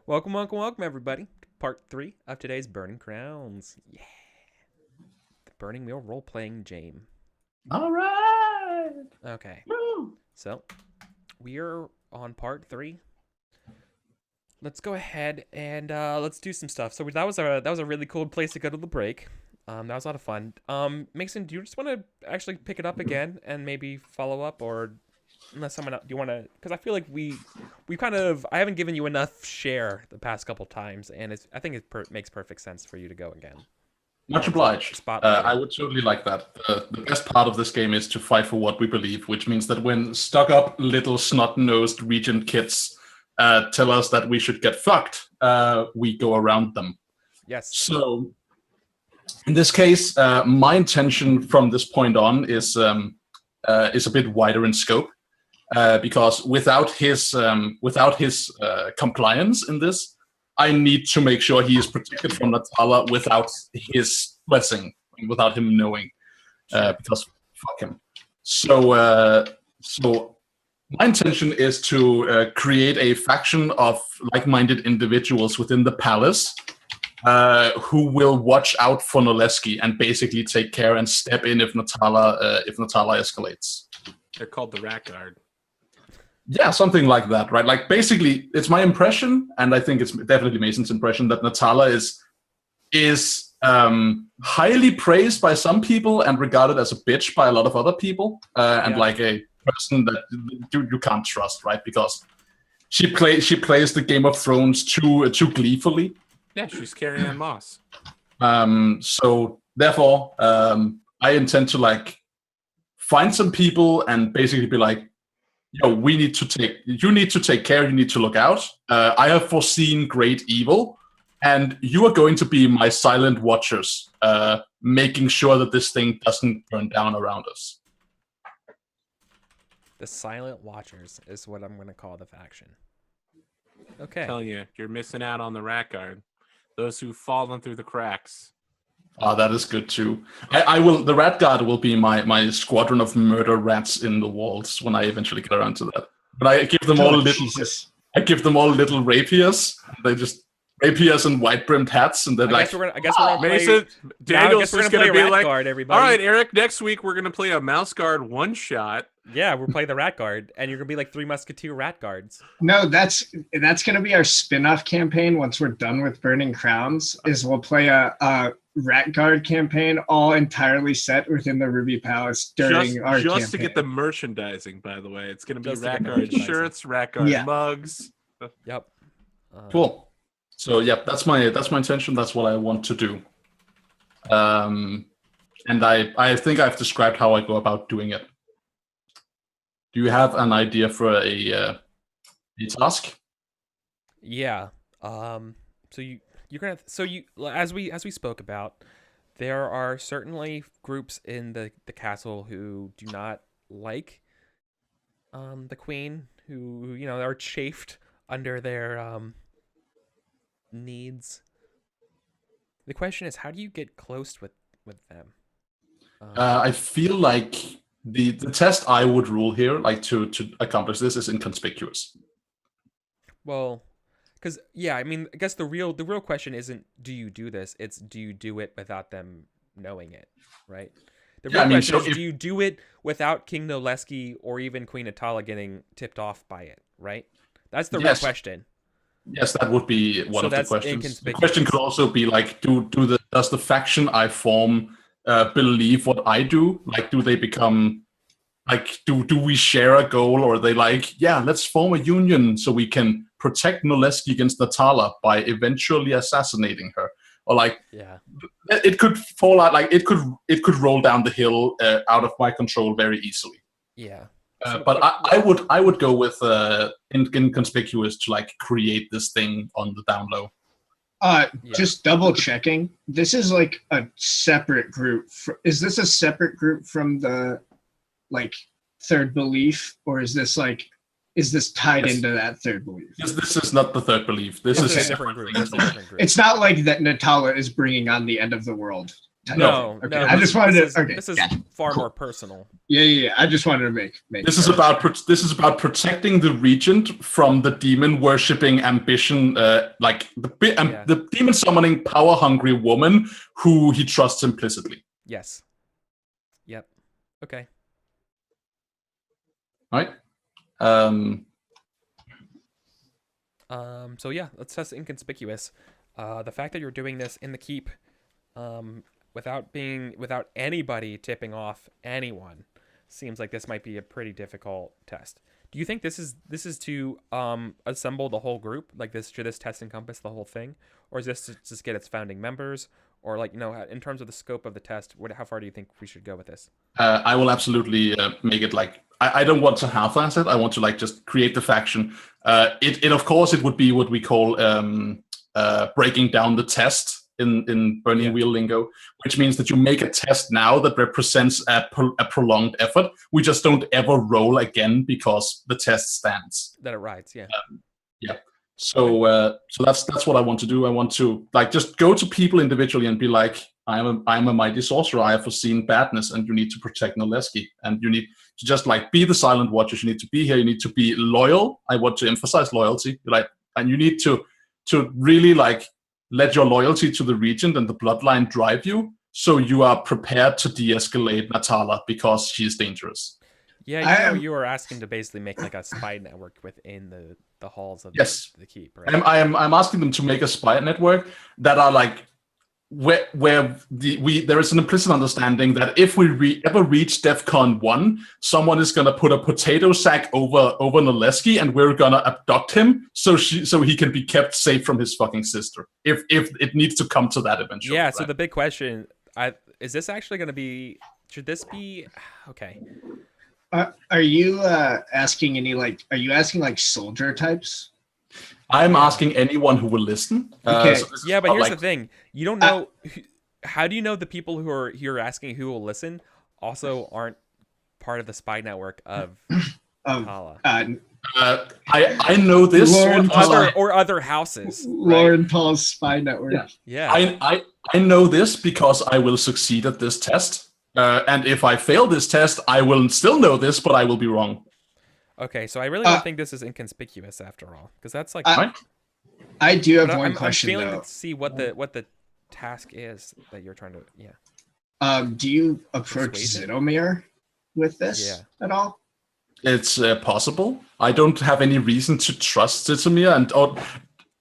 Welcome, welcome, welcome, everybody, to part 3 of today's Burning Crowns. Yeah. The Burning Wheel role-playing game. All right. Okay. Woo. So, we are on part 3. Let's go ahead and let's do some stuff. So that was a really cool place to go to the break. That was a lot of fun. Mason, do you just want to actually pick it up again and maybe follow up, or unless someone else, do you want to? Because I feel like we kind of, I haven't given you enough share the past couple times, and I think it makes perfect sense for you to go again. Much obliged. I would totally like that. The best part of this game is to fight for what we believe, which means that when stuck-up little snot-nosed regent kids tell us that we should get fucked, we go around them. Yes. So, in this case, my intention from this point on is a bit wider in scope, because without his compliance in this, I need to make sure he is protected from Natala without his blessing, without him knowing, because fuck him. So my intention is to create a faction of like-minded individuals within the palace who will watch out for Noleski and basically take care and step in if Natala escalates. They're called the Rat Guard. Yeah, something like that, right? Like, basically, it's my impression, and I think it's definitely Mason's impression, that Natala is highly praised by some people and regarded as a bitch by a lot of other people, and like a person that you can't trust, right? Because she plays the Game of Thrones too gleefully. Yeah, she's Carrie Ann Moss. So therefore, I intend to find some people and basically be like, yo, you need to take care, you need to look out. I have foreseen great evil, and you are going to be my silent watchers, making sure that this thing doesn't burn down around us. The Silent Watchers is what I'm going to call the faction. Okay. I'm telling you, you're missing out on the Rat Guard. Those who've fallen through the cracks. That is good too. I will. The Rat Guard will be my squadron of murder rats in the walls when I eventually get around to that. But I give them all little rapiers. They just rapiers and white brimmed hats, and they're I guess we're gonna play. Mason, Daniel's just gonna be Rat like, Guard, everybody. all right, Eric. Next week we're gonna play a Mouse Guard one shot. Yeah, we're playing the Rat Guard, and you're gonna be like 3 Musketeer Rat Guards. No, that's gonna be our spin-off campaign once we're done with Burning Crowns. Is we'll play a Rat Guard campaign, all entirely set within the Ruby Palace during our campaign. Just to get the merchandising, by the way, it's gonna be Rat Guard shirts, Rat Guard mugs. Yep. Cool. So yeah, that's my intention. That's what I want to do. And I think I've described how I go about doing it. Do you have an idea for a task? Yeah. As we spoke about, there are certainly groups in the castle who do not like the queen, who are chafed under their needs. The question is, how do you get close with them? I feel like the test I would rule here, to accomplish this, is inconspicuous. Well, because I guess the real question isn't do you do this, it's do you do it without them knowing it, right? The real question is, do you do it without King Noleski or even Queen Atala getting tipped off by it, right? That's the real question. Yes, that would be one of the questions. The question could also be does the faction I form believe what I do? Do they become do we share a goal, or are they let's form a union so we can protect Noleski against Natala by eventually assassinating her? Or it could fall out, it could roll down the hill out of my control very easily. Yeah. But I would go with inconspicuous to create this thing on the down low. Just double checking. This is a separate group. Is this a separate group from the third belief, or is this tied into that third belief? This is not the third belief. This is a different group. It's not like that Natala is bringing on the end of the world No. Okay. I just wanted to. Okay. This is far more personal. Yeah. I just wanted to make. This is about protecting the regent from the demon worshipping ambition, the demon summoning power hungry woman who he trusts implicitly. Yes. Yep. Okay. All right. So yeah, let's test inconspicuous. The fact that you're doing this in the keep, without anybody tipping off anyone, seems like this might be a pretty difficult test. Do you think this is to assemble the whole group? Like should this test encompass the whole thing, or is this to just get its founding members? Or in terms of the scope of the test, how far do you think we should go with this? I will absolutely make it I don't want to half-ass it. I want to just create the faction. It of course it would be what we call breaking down the test in Burning Wheel lingo, which means that you make a test now that represents a prolonged effort. We just don't ever roll again because the test stands. That it rides, yeah. So that's what I want to do. I want to just go to people individually and be like, I'm a mighty sorcerer. I have foreseen badness, and you need to protect Noleski, and you need to just be the silent watchers. You need to be here. You need to be loyal. I want to emphasize loyalty. And you need to really let your loyalty to the regent and the bloodline drive you, so you are prepared to de-escalate Natala because she is dangerous. Yeah, you were asking to basically make a spy network within the halls of the keep, right? I'm asking them to make a spy network that are where there is an implicit understanding that if we ever reach DEFCON 1, someone is gonna put a potato sack over Noleski, and we're gonna abduct him so he can be kept safe from his fucking sister. If it needs to come to that eventually. Yeah. So the big question, is this actually gonna be? Should this be okay? Are you asking any Are you asking soldier types? I'm asking anyone who will listen. Okay. Yeah, but here's the thing: you don't know. How do you know the people who you're asking who will listen also aren't part of the spy network of Kala? I know this or other houses. Lauren Paul's spy network. Yeah. I know this because I will succeed at this test. And if I fail this test, I will still know this, but I will be wrong. Okay, so I really don't think this is inconspicuous after all, because that's I do have one question. I'm failing to see what the task is that you're trying to. Do you approach Zitomir with this at all? It's possible. I don't have any reason to trust Zitomir, and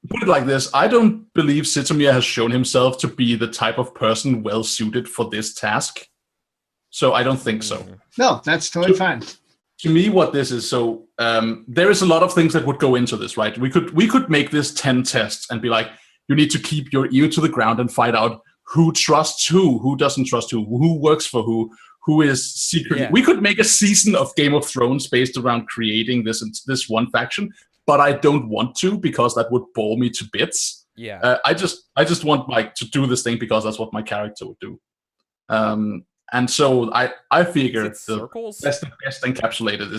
put it like this: I don't believe Zitomir has shown himself to be the type of person well suited for this task. So I don't think so. No, that's totally fine. To me, what this is, there is a lot of things that would go into this, right? We could make this 10 tests and be like, you need to keep your ear to the ground and find out who trusts who doesn't trust who works for who is secretly. Yeah. We could make a season of Game of Thrones based around creating this one faction, but I don't want to because that would bore me to bits. Yeah. I just want to do this thing because that's what my character would do. And so I figure the best encapsulated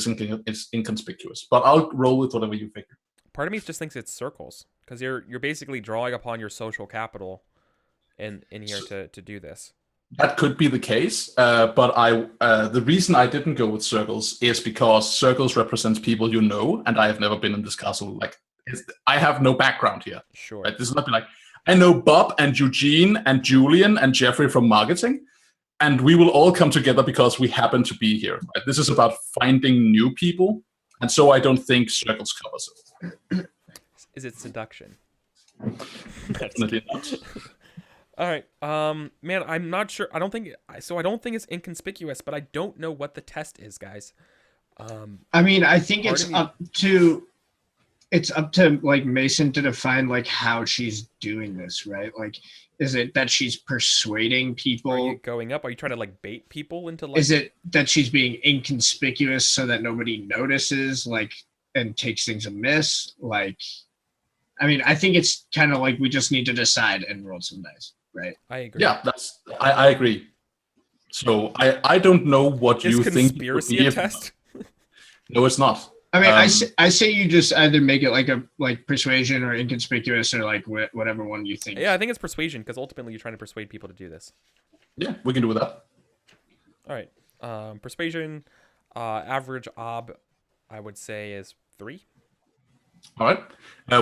is inconspicuous, but I'll roll with whatever you figure. Part of me just thinks it's circles because you're basically drawing upon your social capital in here to do this. That could be the case, but the reason I didn't go with circles is because circles represents people you know, and I have never been in this castle. I have no background here. Sure. Right? This is not I know Bob and Eugene and Julian and Jeffrey from marketing. And we will all come together because we happen to be here. Right? This is about finding new people, and so I don't think circles covers it. Is it seduction? Definitely not. All right, man, I'm not sure. I don't think it's inconspicuous, but I don't know what the test is, guys. I mean, I think it's up to Mason to define how she's doing this, right? Is it that she's persuading people? Are you going up? Are you trying to bait people into Is it that she's being inconspicuous so that nobody notices and takes things amiss? I mean, I think it's kind of we just need to decide and roll some dice, right? I agree. Yeah, I agree. So I don't know what you think. Conspiracy a test? No, it's not. I mean, I say you just either make it like persuasion or inconspicuous or like whatever one you think. Yeah, I think it's persuasion because ultimately you're trying to persuade people to do this. Yeah, we can do that. All right. Persuasion, average ob, I would say is 3. All right.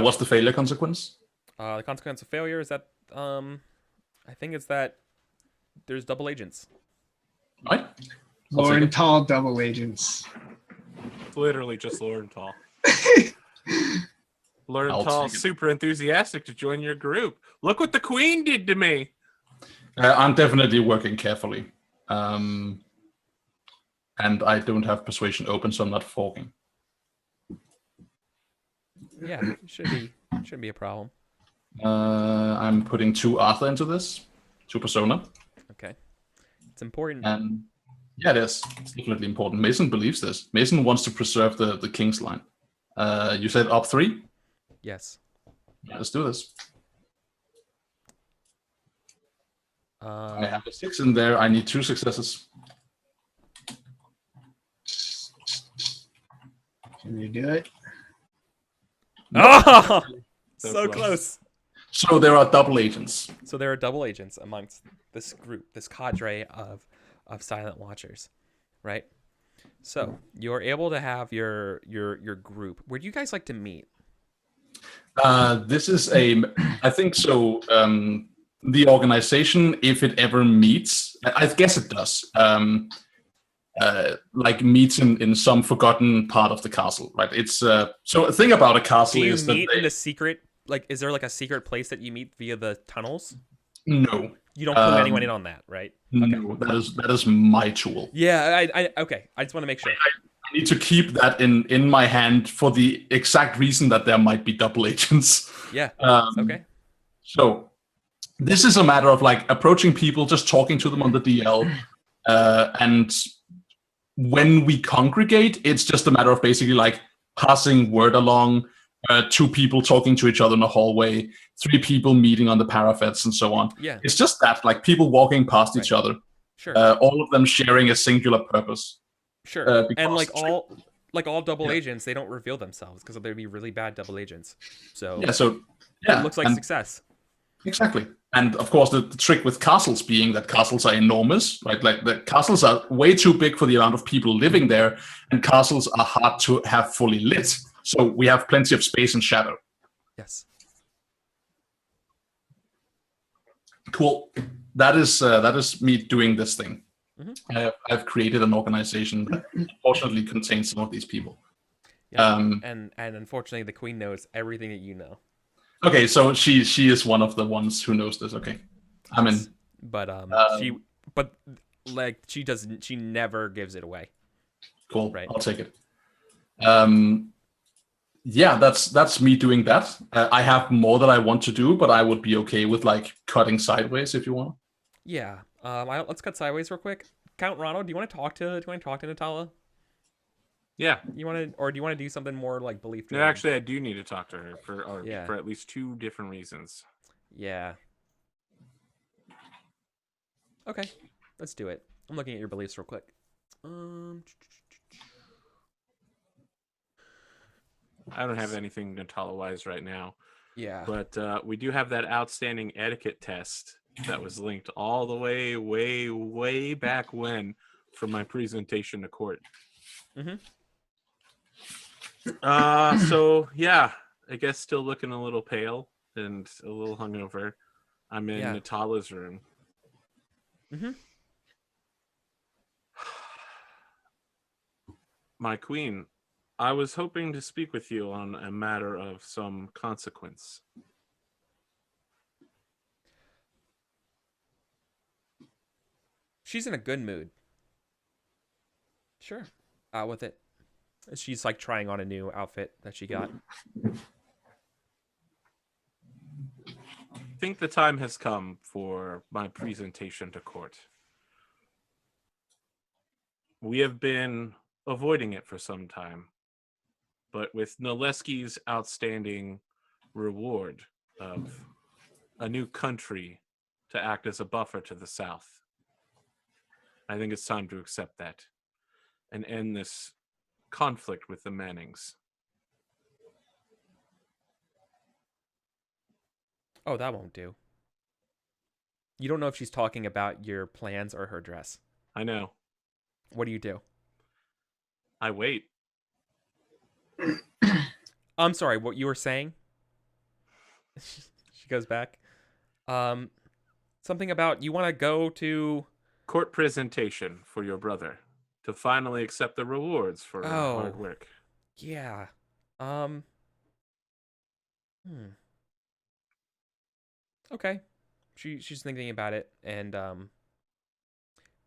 What's the failure consequence? The consequence of failure is that I think it's that there's double agents. All right. Lorenthal double agents. Literally just Lorenthal. Lorenthal super enthusiastic to join your group. Look what the queen did to me. I'm definitely working carefully. And I don't have persuasion open, so I'm not forking. Yeah, shouldn't be a problem. I'm putting 2 Arthur into this, 2 persona. Okay, it's important. And yeah, it is. It's definitely important. Mason believes this. Mason wants to preserve the king's line. You said up 3? Yes. Yeah, let's do this. I have a 6 in there. I need 2 successes. Can you do it? Oh, so close. So there are double agents. So there are double agents amongst this group, this cadre of silent watchers, right? So you're able to have your group. Where do you guys like to meet? This is I think so. The organization, if it ever meets, I guess it does. Like meets in some forgotten part of the castle, right? It's so a thing about a castle do you is meet that in a secret. Like, is there like a secret place that you meet via the tunnels? No. You don't clue anyone in on that, right? Okay. No, that is my tool. Yeah, I okay. I just want to make sure. I need to keep that in my hand for the exact reason that there might be double agents. Yeah. Okay. So this is a matter of like approaching people, just talking to them on the DL, and when we congregate, it's just a matter of basically like passing word along. 2 people talking to each other in the hallway, 3 people meeting on the parapets, and so on. Yeah. It's just that, like people walking past each other. Sure. All of them sharing a singular purpose. Sure. And like all double agents, they don't reveal themselves because they'd be really bad double agents. So it looks like success. Exactly. And of course, the trick with castles being that castles are enormous, right? Like the castles are way too big for the amount of people living there, and castles are hard to have fully lit. So we have plenty of space and shadow. Yes. Cool. That is me doing this thing. Mm-hmm. I've created an organization that unfortunately contains some of these people. Yeah. And unfortunately, the queen knows everything that you know. Okay, so she is one of the ones who knows this. Okay, I'm in. But she never gives it away. Cool. Right. I'll take it. Yeah, that's me doing that. I have more that I want to do, but I would be okay with like cutting sideways if you want. Yeah. Let's cut sideways real quick. Count Ronald, do you want to talk to Natala? Yeah. Do you want to do something more like belief driven? No, actually, I do need to talk to her for at least 2 different reasons. Yeah. Okay, let's do it. I'm looking at your beliefs real quick. I don't have anything Natala-wise right now. Yeah. But we do have that outstanding etiquette test that was linked all the way, way back when from my presentation to court. Mm-hmm. So, yeah, I guess still looking a little pale and a little hungover. I'm in Natala's room. Mm-hmm. My queen, I was hoping to speak with you on a matter of some consequence. She's in a good mood. Sure. Out with it. She's like trying on a new outfit that she got. I think the time has come for my presentation to court. We have been avoiding it for some time, but with Noleski's outstanding reward of a new country to act as a buffer to the south, I think it's time to accept that and end this conflict with the Mannings. Oh, that won't do. You don't know if she's talking about your plans or her dress. I know. What do you do? I wait. I'm sorry, what you were saying? She goes back. Something about you want to go to... Court presentation for your brother to finally accept the rewards for hard work. Yeah. Okay. She's thinking about it, and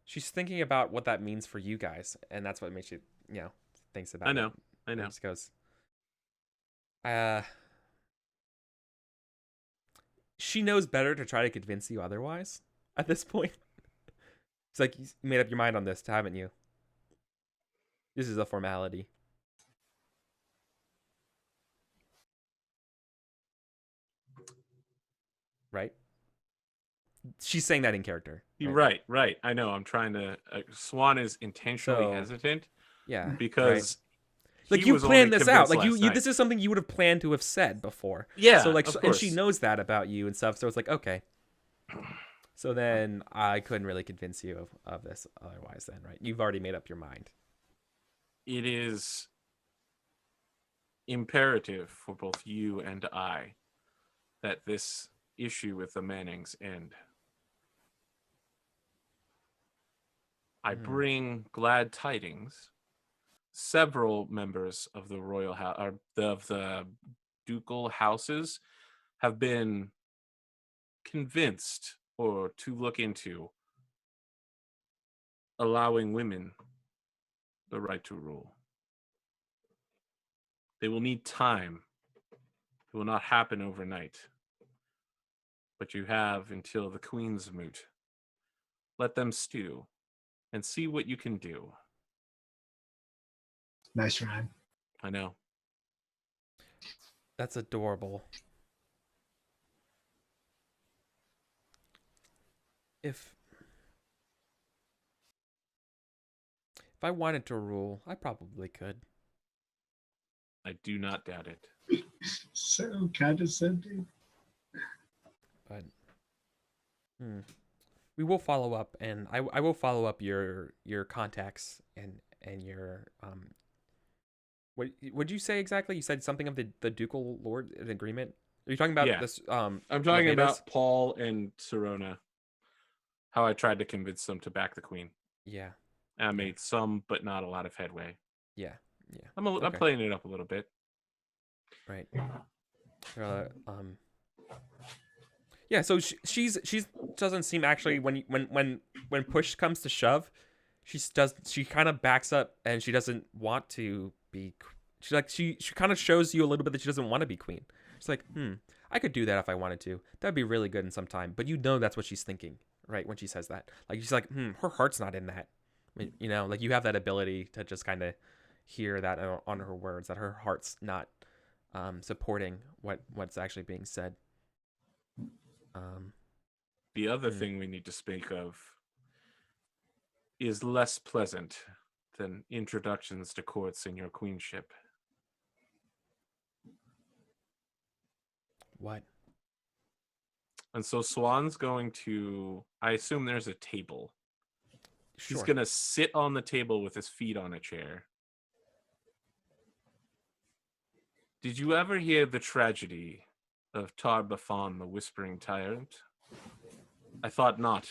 she's thinking about what that means for you guys, and that's what makes you, thinks about it. I know. Just goes, she knows better to try to convince you otherwise at this point. It's like, you made up your mind on this, haven't you? This is a formality. Right? She's saying that in character. Right. I know. I'm trying to... Swan is intentionally hesitant. Yeah. Because... Like, you planned this out. Like, you this is something you would have planned to have said before. Yeah, so, like, of and course. she knows that about you and stuff, so it's like, okay. So then I couldn't really convince you of this otherwise then, right? You've already made up your mind. It is imperative for both you and I that this issue with the Mannings end. I bring glad tidings. Several members of the royal house, of the ducal houses, have been convinced or to look into allowing women the right to rule. They will need time. It will not happen overnight. But you have until the Queen's moot. Let them stew and see what you can do. Nice rhyme. I know. That's adorable. If I wanted to rule, I probably could. I do not doubt it. So condescending. But we will follow up, and I will follow up your contacts and your what would you say exactly? You said something of the ducal lord an agreement. Are you talking about this? I'm talking about Paul and Sirona. How I tried to convince them to back the Queen. Yeah. I made some, but not a lot of headway. Yeah. I'm playing it up a little bit. Right. Yeah. So she doesn't seem actually when push comes to shove, she kind of backs up and she doesn't want to be. She kind of shows you a little bit that she doesn't want to be queen. She's like, I could do that if I wanted to. That'd be really good in some time. But that's what she's thinking, right? When she says that, like she's like, her heart's not in that. Like you have that ability to just kind of hear that on her words, that her heart's not supporting what's actually being said. The other thing we need to speak of is less pleasant than introductions to courts in your queenship. What? And so Swan's going to, I assume there's a table. Sure. He's going to sit on the table with his feet on a chair. Did you ever hear the tragedy of Thar Pathan, the Whispering Tyrant? I thought not.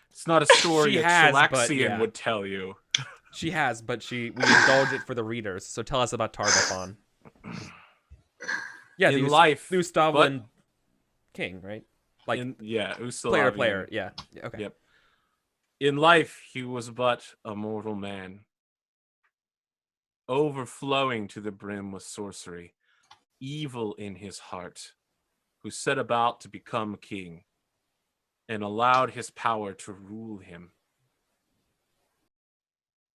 It's not a story Shalaxian would tell you. She has, but we indulge it for the readers. So tell us about Thar Pathan. Yeah, in life, the Ustavlan king, right? Like, Ustavlan. Player. Yeah. Okay. Yep. In life, he was but a mortal man, overflowing to the brim with sorcery, evil in his heart, who set about to become king, and allowed his power to rule him.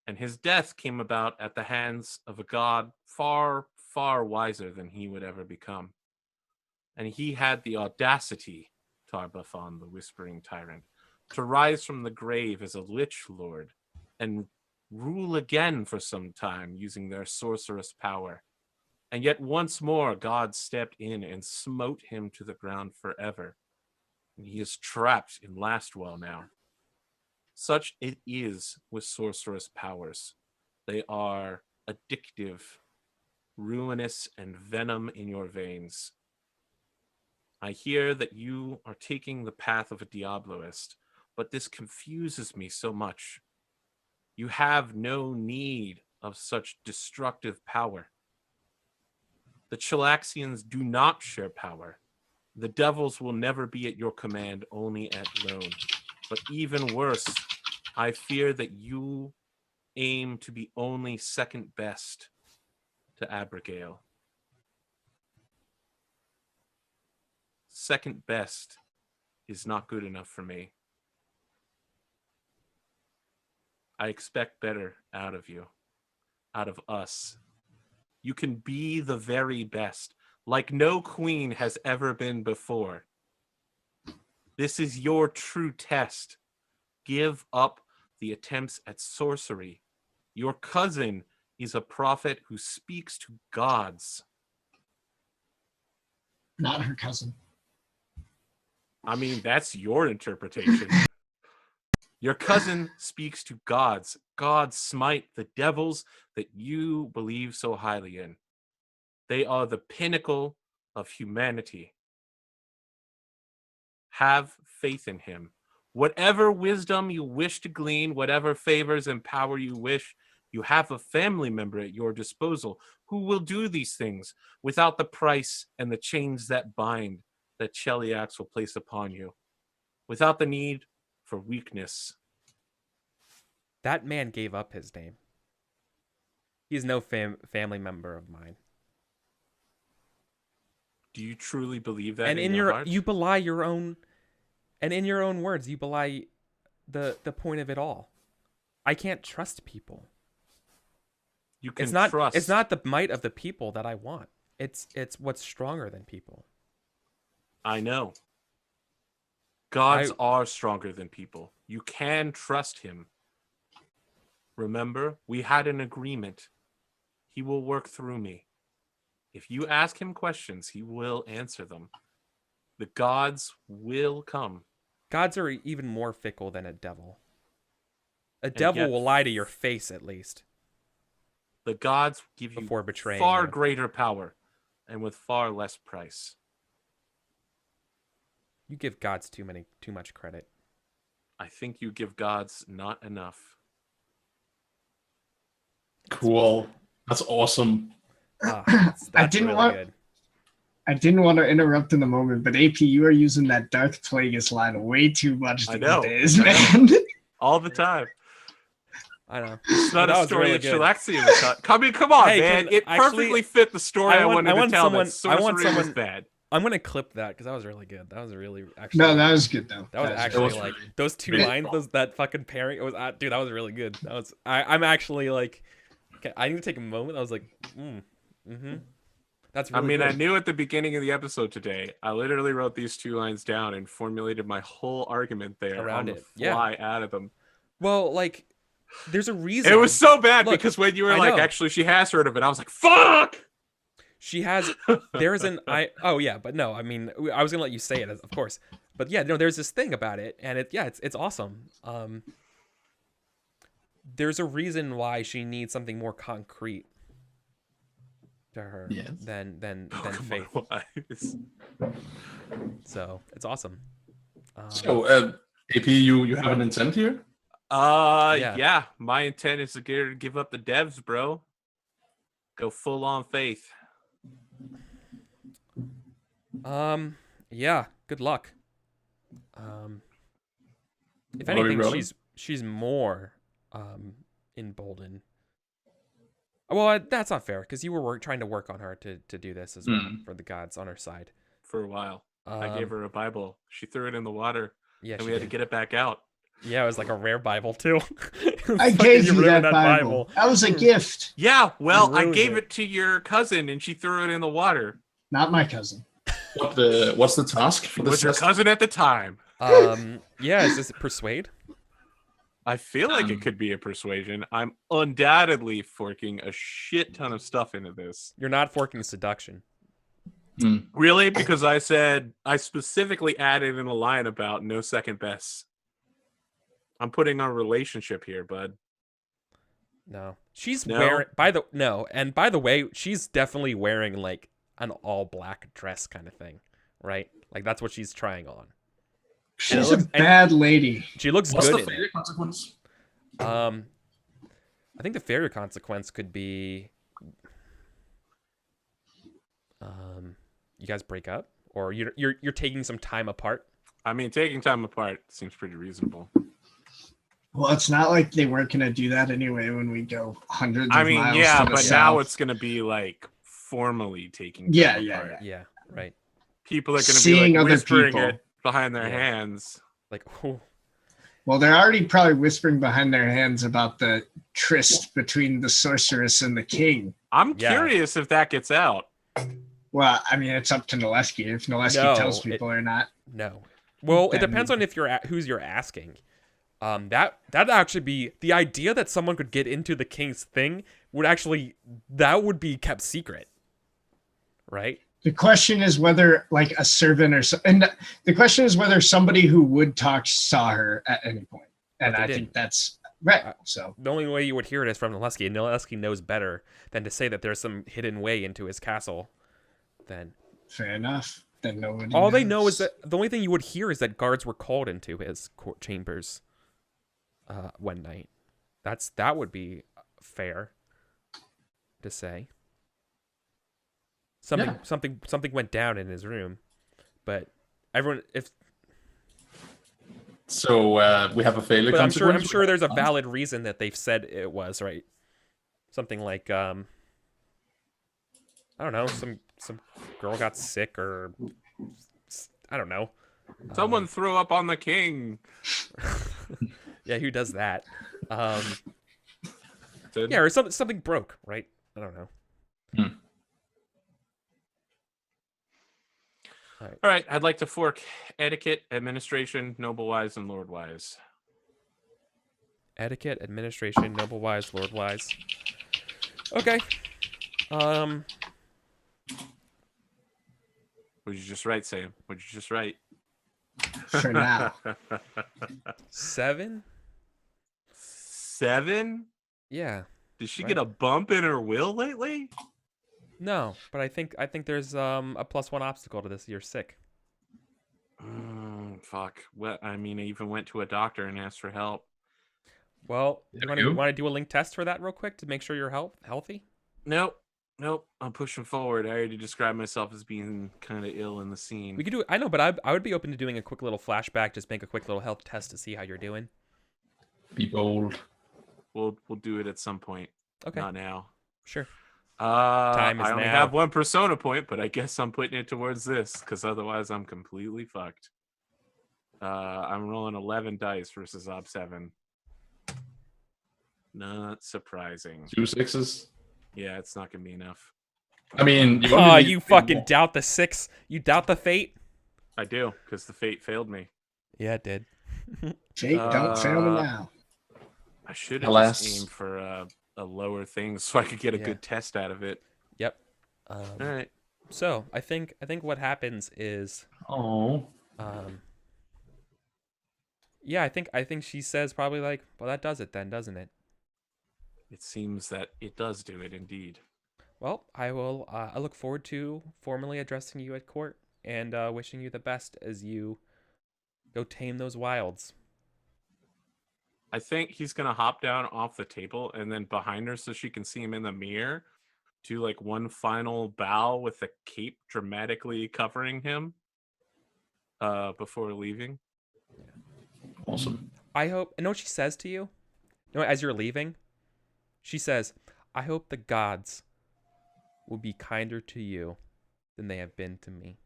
And his death came about at the hands of a god far, far wiser than he would ever become. And he had the audacity, Thar Pathan, the Whispering Tyrant, to rise from the grave as a lich lord and rule again for some time using their sorcerous power. And yet once more God stepped in and smote him to the ground forever. And he is trapped in Lastwell now. Such it is with sorcerous powers. They are addictive, ruinous, and venom in your veins. I hear that you are taking the path of a Diabloist, but this confuses me so much. You have no need of such destructive power. The Chilaxians do not share power. The devils will never be at your command, only at loan. But even worse, I fear that you aim to be only second best to Abigail. Second best is not good enough for me. I expect better out of you, out of us. You can be the very best, like no queen has ever been before. This is your true test. Give up the attempts at sorcery. Your cousin is a prophet who speaks to gods. Not her cousin. I mean, that's your interpretation. Your cousin speaks to gods. Gods smite the devils that you believe so highly in. They are the pinnacle of humanity. Have faith in him. Whatever wisdom you wish to glean, whatever favors and power you wish, you have a family member at your disposal who will do these things without the price and the chains that bind that Cheliax will place upon you, without the need for weakness. That man gave up his name. He's no family member of mine. Do you truly believe that? And in your heart? You belie your own, and in your own words, you belie the point of it all. I can't trust people. You can trust. It's not the might of the people that I want. It's what's stronger than people. I know. Gods are stronger than people. You can trust him. Remember, we had an agreement. He will work through me. If you ask him questions, he will answer them. The gods will come. Gods are even more fickle than a devil. A devil will lie to your face, at least. The gods give you far greater power and with far less price. You give gods too much credit. I think you give gods not enough. Cool. That's awesome. That's I didn't really good. I didn't want to interrupt in the moment, but AP, you are using that Darth Plagueis line way too much these days, man. All the time. I know. It's not a story of Chilaxian. Come on, man. It perfectly fit the story I wanted to tell. That sorcery was bad. I'm gonna clip that because that was really good. That was really No, that was good though. That was actually like those two lines. That fucking pairing. It was dude. That was really good. That was. I'm actually like. Okay, I need to take a moment. I was like, That's really good. I knew at the beginning of the episode today. I literally wrote these two lines down and formulated my whole argument there around on the fly out of them. Well, like. There's a reason. It was so bad because when you were like, actually, she has heard of it, I was like, fuck! She has. There's an. Oh, yeah, but no, I mean, I was going to let you say it, of course. But yeah, no, there's this thing about it, and it's awesome. There's a reason why she needs something more concrete to her than faith. So, it's awesome. So, AP, you have an intent here? Yeah. My intent is to get her to give up the devs, bro. Go full on faith. Yeah. Good luck. If anything, she's more emboldened. Well, that's not fair because you were trying to work on her to do this as well for the gods on her side for a while. I gave her a Bible. She threw it in the water. Yeah, and we had to get it back out. Yeah, it was like a rare Bible too. I gave you that Bible. That was a gift. Yeah, well, I gave it to your cousin, and she threw it in the water. Not my cousin. What's the task for this? Was your cousin at the time? Yeah, is this persuade? I feel like it could be a persuasion. I'm undoubtedly forking a shit ton of stuff into this. You're not forking seduction. Really? Because I specifically added in a line about no second best. I'm putting on relationship here, bud. No. She's wearing by the way, she's definitely wearing like an all black dress kind of thing, right? Like that's what she's trying on. She's a bad lady. She looks What's good. What's the failure consequence? I think the failure consequence could be you guys break up, or you're taking some time apart. I mean, taking time apart seems pretty reasonable. Well, it's not like they weren't going to do that anyway when we go hundreds of miles yeah, to the but south. now it's going to be like formally taking time apart. Yeah, right. People are going to Seeing be like other whispering people it behind their hands. Like, oh. Well, they're already probably whispering behind their hands about the tryst between the sorceress and the king. I'm curious if that gets out. Well, I mean, it's up to Naleski if Naleski tells people or not. No. Well, it depends on if who's you're asking. That'd actually be the idea that someone could get into the king's thing that would be kept secret, right? The question is whether like a servant and the question is whether somebody who would talk saw her at any point. And I think that's right. So the only way you would hear it is from Naleski, and Naleski knows better than to say that there's some hidden way into his castle. Then fair enough. Then nobody. All they know is that the only thing you would hear is that guards were called into his court chambers one night. That would be fair to say. Something went down in his room, but everyone we have a failure. But I'm sure there's a valid reason that they've said it was right. Something like I don't know, some girl got sick, or I don't know. Someone threw up on the king. Yeah, who does that? Yeah, or something broke, right? I don't know. All right, I'd like to fork etiquette, administration, noble wise, and lord wise. Etiquette, administration, noble wise, lord wise. Okay. Would you just write, Sam? Would you just write? For now. 7? 7? Yeah. Did she get a bump in her will lately? No, but I think there's a +1 obstacle to this. You're sick. Fuck. Well, I mean, I even went to a doctor and asked for help. Well, you want to do a link test for that real quick to make sure you're healthy? Nope. I'm pushing forward. I already described myself as being kind of ill in the scene. We could do it. I know, but I would be open to doing a quick little flashback. Just make a quick little health test to see how you're doing. Be bold. We'll do it at some point. Okay. Not now. Sure. I Time is only now. have one persona point, but I guess I'm putting it towards this because otherwise I'm completely fucked. I'm rolling 11 dice versus Ob 7. Not surprising. 2 6s. Yeah, it's not gonna be enough. I mean, you fucking doubt the 6. You doubt the fate. I do, because the fate failed me. Yeah, it did. Fate don't fail me now. I should have just aimed for a lower thing so I could get a good test out of it. Yep. All right. So I think what happens is. Yeah, I think she says probably like, well, that does it then, doesn't it? It seems that it does do it indeed. Well, I will. I look forward to formally addressing you at court and wishing you the best as you go tame those wilds. I think he's gonna hop down off the table and then behind her so she can see him in the mirror, do like one final bow with the cape dramatically covering him before leaving. Awesome. I hope. I know what she says to you. You know, as you're leaving, she says, "I hope the gods will be kinder to you than they have been to me."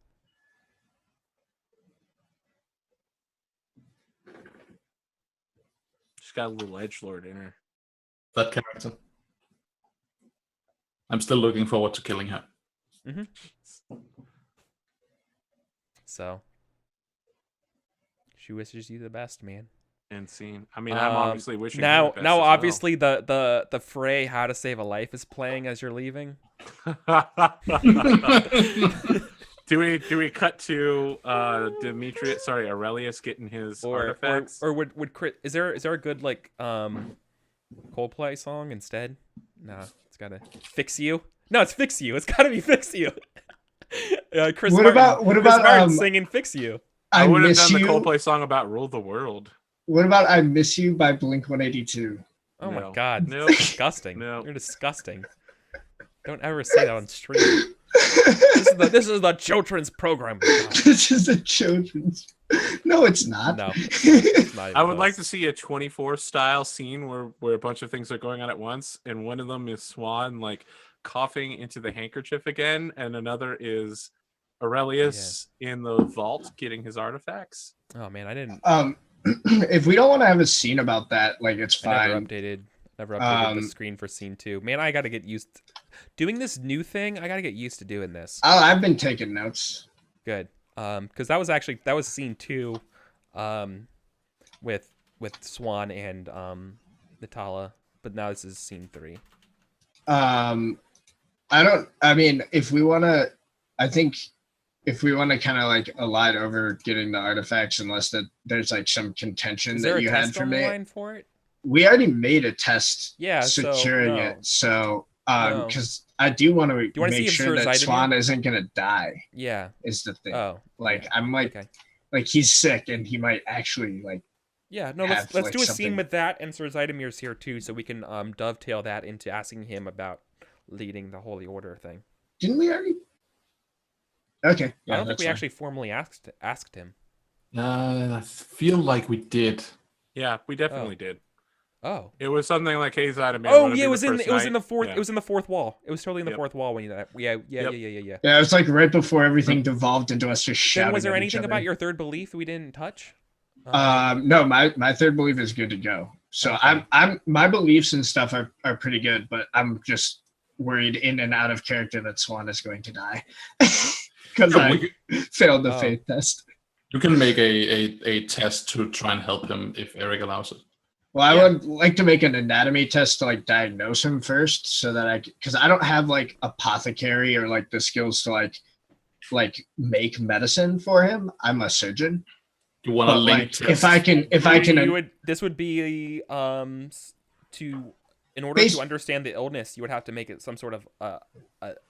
She's got a little edgelord in her. That character. I'm still looking forward to killing her. Mm-hmm. So, she wishes you the best, man. and scene. I mean, I'm obviously wishing now. him the best Now, as obviously, the fray "How to Save a Life" is playing as you're leaving. Do we cut to Aurelius getting his artifacts? Or would Chris, is there a good like Coldplay song instead? No, it's gotta Fix You. No, it's Fix You. It's gotta be Fix You. Chris Martin singing Fix You. I would have done the Coldplay song about Rule the World. What about I Miss You by Blink-182? Oh my God. No. Disgusting. No. You're disgusting. Don't ever say that on stream. This is the children's program. This is the children's. No, it's not. No. It's not I would like to see a 24 style scene where a bunch of things are going on at once, and one of them is Swan like coughing into the handkerchief again, and another is Aurelius in the vault getting his artifacts. Oh man, I didn't. If we don't want to have a scene about that, like it's fine. Never updated the screen for scene 2. Man, I gotta get used to doing this new thing. I gotta get used to doing this. I've been taking notes. Good. Because that was scene 2, with Swan and Natala, but now this is scene 3. If we wanna kind of like elide over getting the artifacts, unless that there's like some contention that you had for me. For it? We already made a test. Yeah, securing it. So because I do want to make sure that Swan isn't gonna die. Yeah, is the thing. Oh, like I'm like, like he's sick and he might actually like. Yeah, no. Let's do a scene with that, and Sir Zydamir's here too, so we can dovetail that into asking him about leading the Holy Order thing. Didn't we already? Okay. Yeah, I don't think we actually formally asked him. I feel like we did. Yeah, we definitely did. Oh, it was something like, "Hey, Zydamer." Oh, yeah, it was in the fourth. Yeah. It was in the fourth wall. It was totally in the fourth wall when you that. Yeah. Yeah, it was like right before everything devolved into us just shouting. Then was there anything about your third belief we didn't touch? No, my third belief is good to go. So okay. I'm my beliefs and stuff are pretty good, but I'm just worried in and out of character that Swan is going to die because I failed the faith test. You can make a test to try and help him if Eric allows it. Well, I would like to make an anatomy test to like diagnose him first, so that because I don't have like apothecary or like the skills to like make medicine for him. I'm a surgeon. You want to link test? If I can, this would be in order to understand the illness, you would have to make it some sort of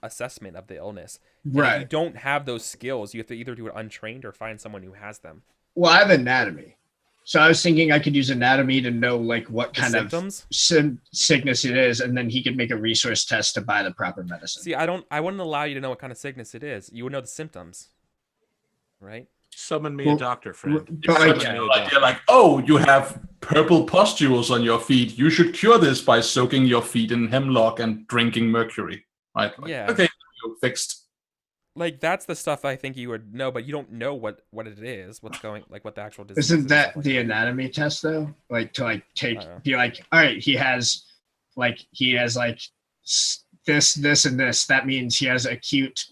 assessment of the illness. And right. If you don't have those skills, you have to either do it untrained or find someone who has them. Well, I have anatomy. So I was thinking I could use anatomy to know like what kind of sickness it is, and then he could make a resource test to buy the proper medicine. See, I wouldn't allow you to know what kind of sickness it is. You would know the symptoms, right? Summon me a doctor, friend. You're like, oh, you have purple pustules on your feet. You should cure this by soaking your feet in hemlock and drinking mercury. Right? Like, yeah. Okay, fixed. Like that's the stuff I think you would know, but you don't know what it is. What's going like what the actual disease Isn't that the anatomy test though? Like to like be like, all right, he has this and this. That means he has acute.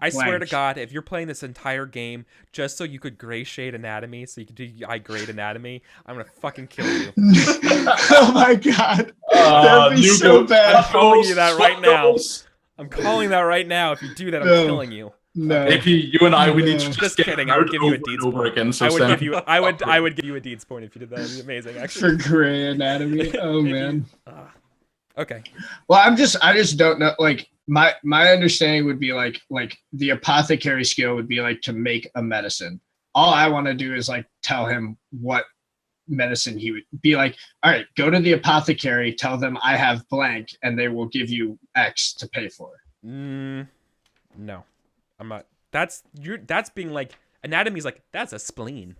I swear to God, if you're playing this entire game just so you could gray shade anatomy, so you could do high grade anatomy, I'm gonna fucking kill you. Oh my God, that'd be so bad. I'm calling you that right now. I'm calling that right now. If you do that, I'm killing you. No. Maybe you and I, we need to just kidding. I would give you a deeds point. Again, so I would give you a deeds point if you did that. It'd be amazing, actually. For gray anatomy. Oh man. Okay. Well, I just don't know. Like my understanding would be like the apothecary skill would be like to make a medicine. All I want to do is like tell him what medicine he would be like. All right, go to the apothecary, tell them I have blank, and they will give you X to pay for. No, I'm not. That's being like anatomy's like that's a spleen.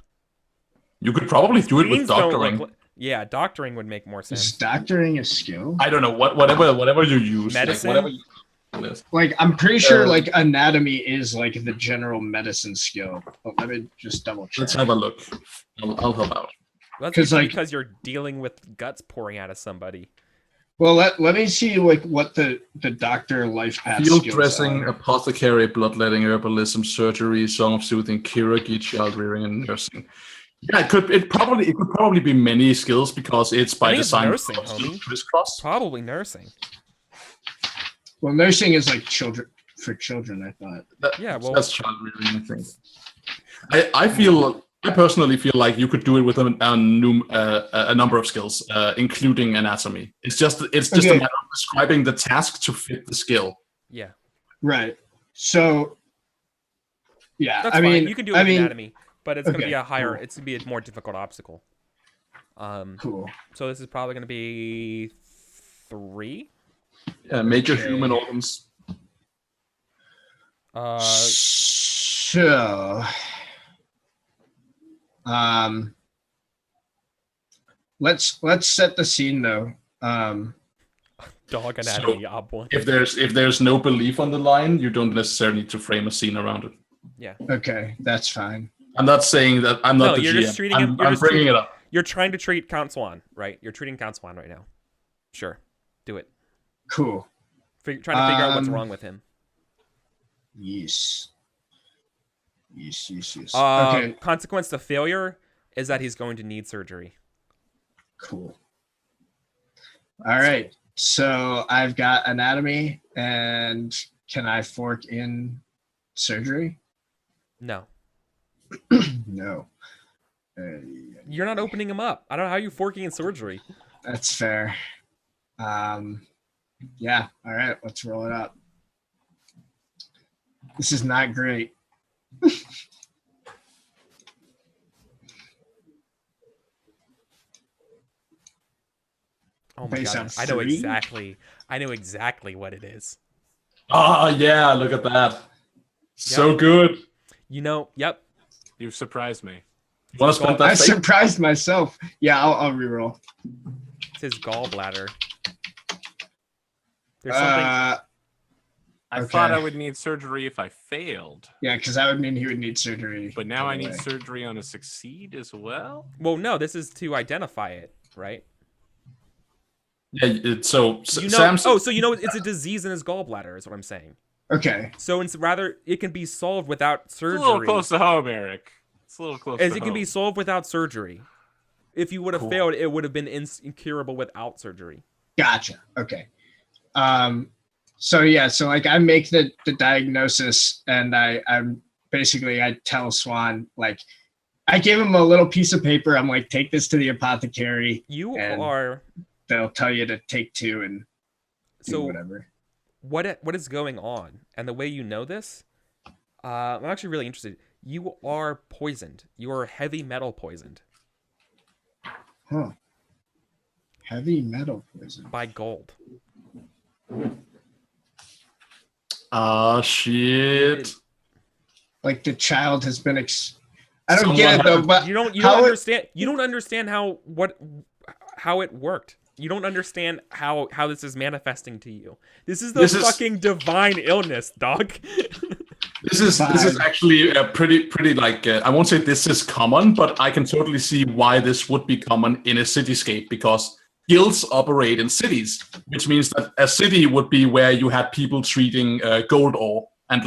You could probably do it with doctoring. Yeah, doctoring would make more sense. Is doctoring a skill? I don't know whatever you use. Medicine. Like I'm pretty sure like anatomy is like the general medicine skill. But let me just double check. Let's have a look. I'll help out. That's because you're dealing with guts pouring out of somebody. Well, let me see like what the doctor life path field dressing, apothecary, bloodletting, herbalism, surgery, song of soothing, chirurgy, child rearing, and nursing. Yeah, it could probably be many skills because it's by design. It's nursing, homie. Crisscross. Probably nursing. Well, nursing is like for children. I thought. That's child rearing, I think. I personally feel like you could do it with a number of skills, including anatomy. It's just a matter of describing the task to fit the skill. Yeah. Right. So. Yeah, that's fine. You can do it with anatomy, but it's going to be it's going to be a more difficult obstacle. Cool. So this is probably going to be 3. Major human organs. So, let's set the scene though. Dog anatomy, ob 1. If there's no belief on the line, you don't necessarily need to frame a scene around it. Yeah. Okay, that's fine. I'm not saying that I'm not the you're GM. Just treating I'm bringing it up. You're trying to treat Count Swan, right? You're treating Count Swan right now. Sure, do it. Cool. Trying to figure out what's wrong with him. Yes. Okay. Consequence of failure is that he's going to need surgery. Cool. All right. So I've got anatomy, and can I fork in surgery? No. No. You're not opening him up. I don't know how you're forking in surgery. That's fair. Yeah. All right. Let's roll it up. This is not great. Oh my god! I know exactly. What it is. Oh yeah! Look at that. So good. Yep. You've surprised me. I surprised myself. Yeah, I'll reroll. It's his gallbladder. There's something. I thought I would need surgery if I failed. Yeah, because that would mean he would need surgery. But now I need surgery on a succeed as well? Well, no, this is to identify it, right? Yeah, so it's a disease in his gallbladder, is what I'm saying. Okay. So it can be solved without surgery. It's a little close to home, Eric. It's a little close to home. It can be solved without surgery. If you would have failed, it would have been incurable without surgery. Gotcha. Okay. So like I make the diagnosis, and I tell Swan, like, I give him a little piece of paper. I'm like, take this to the apothecary. They'll tell you to take 2 and do whatever. What is going on? And the way you know this, I'm actually really interested. You are poisoned. You are heavy metal poisoned. Huh. Heavy metal poison. By gold. Shit. Like the child has been I don't get it though, but you don't understand how it worked. You don't understand how this is manifesting to you. This is fucking divine illness, dog. This is actually a pretty like I won't say this is common, but I can totally see why this would be common in a cityscape, because guilds operate in cities, which means that a city would be where you had people treating gold ore and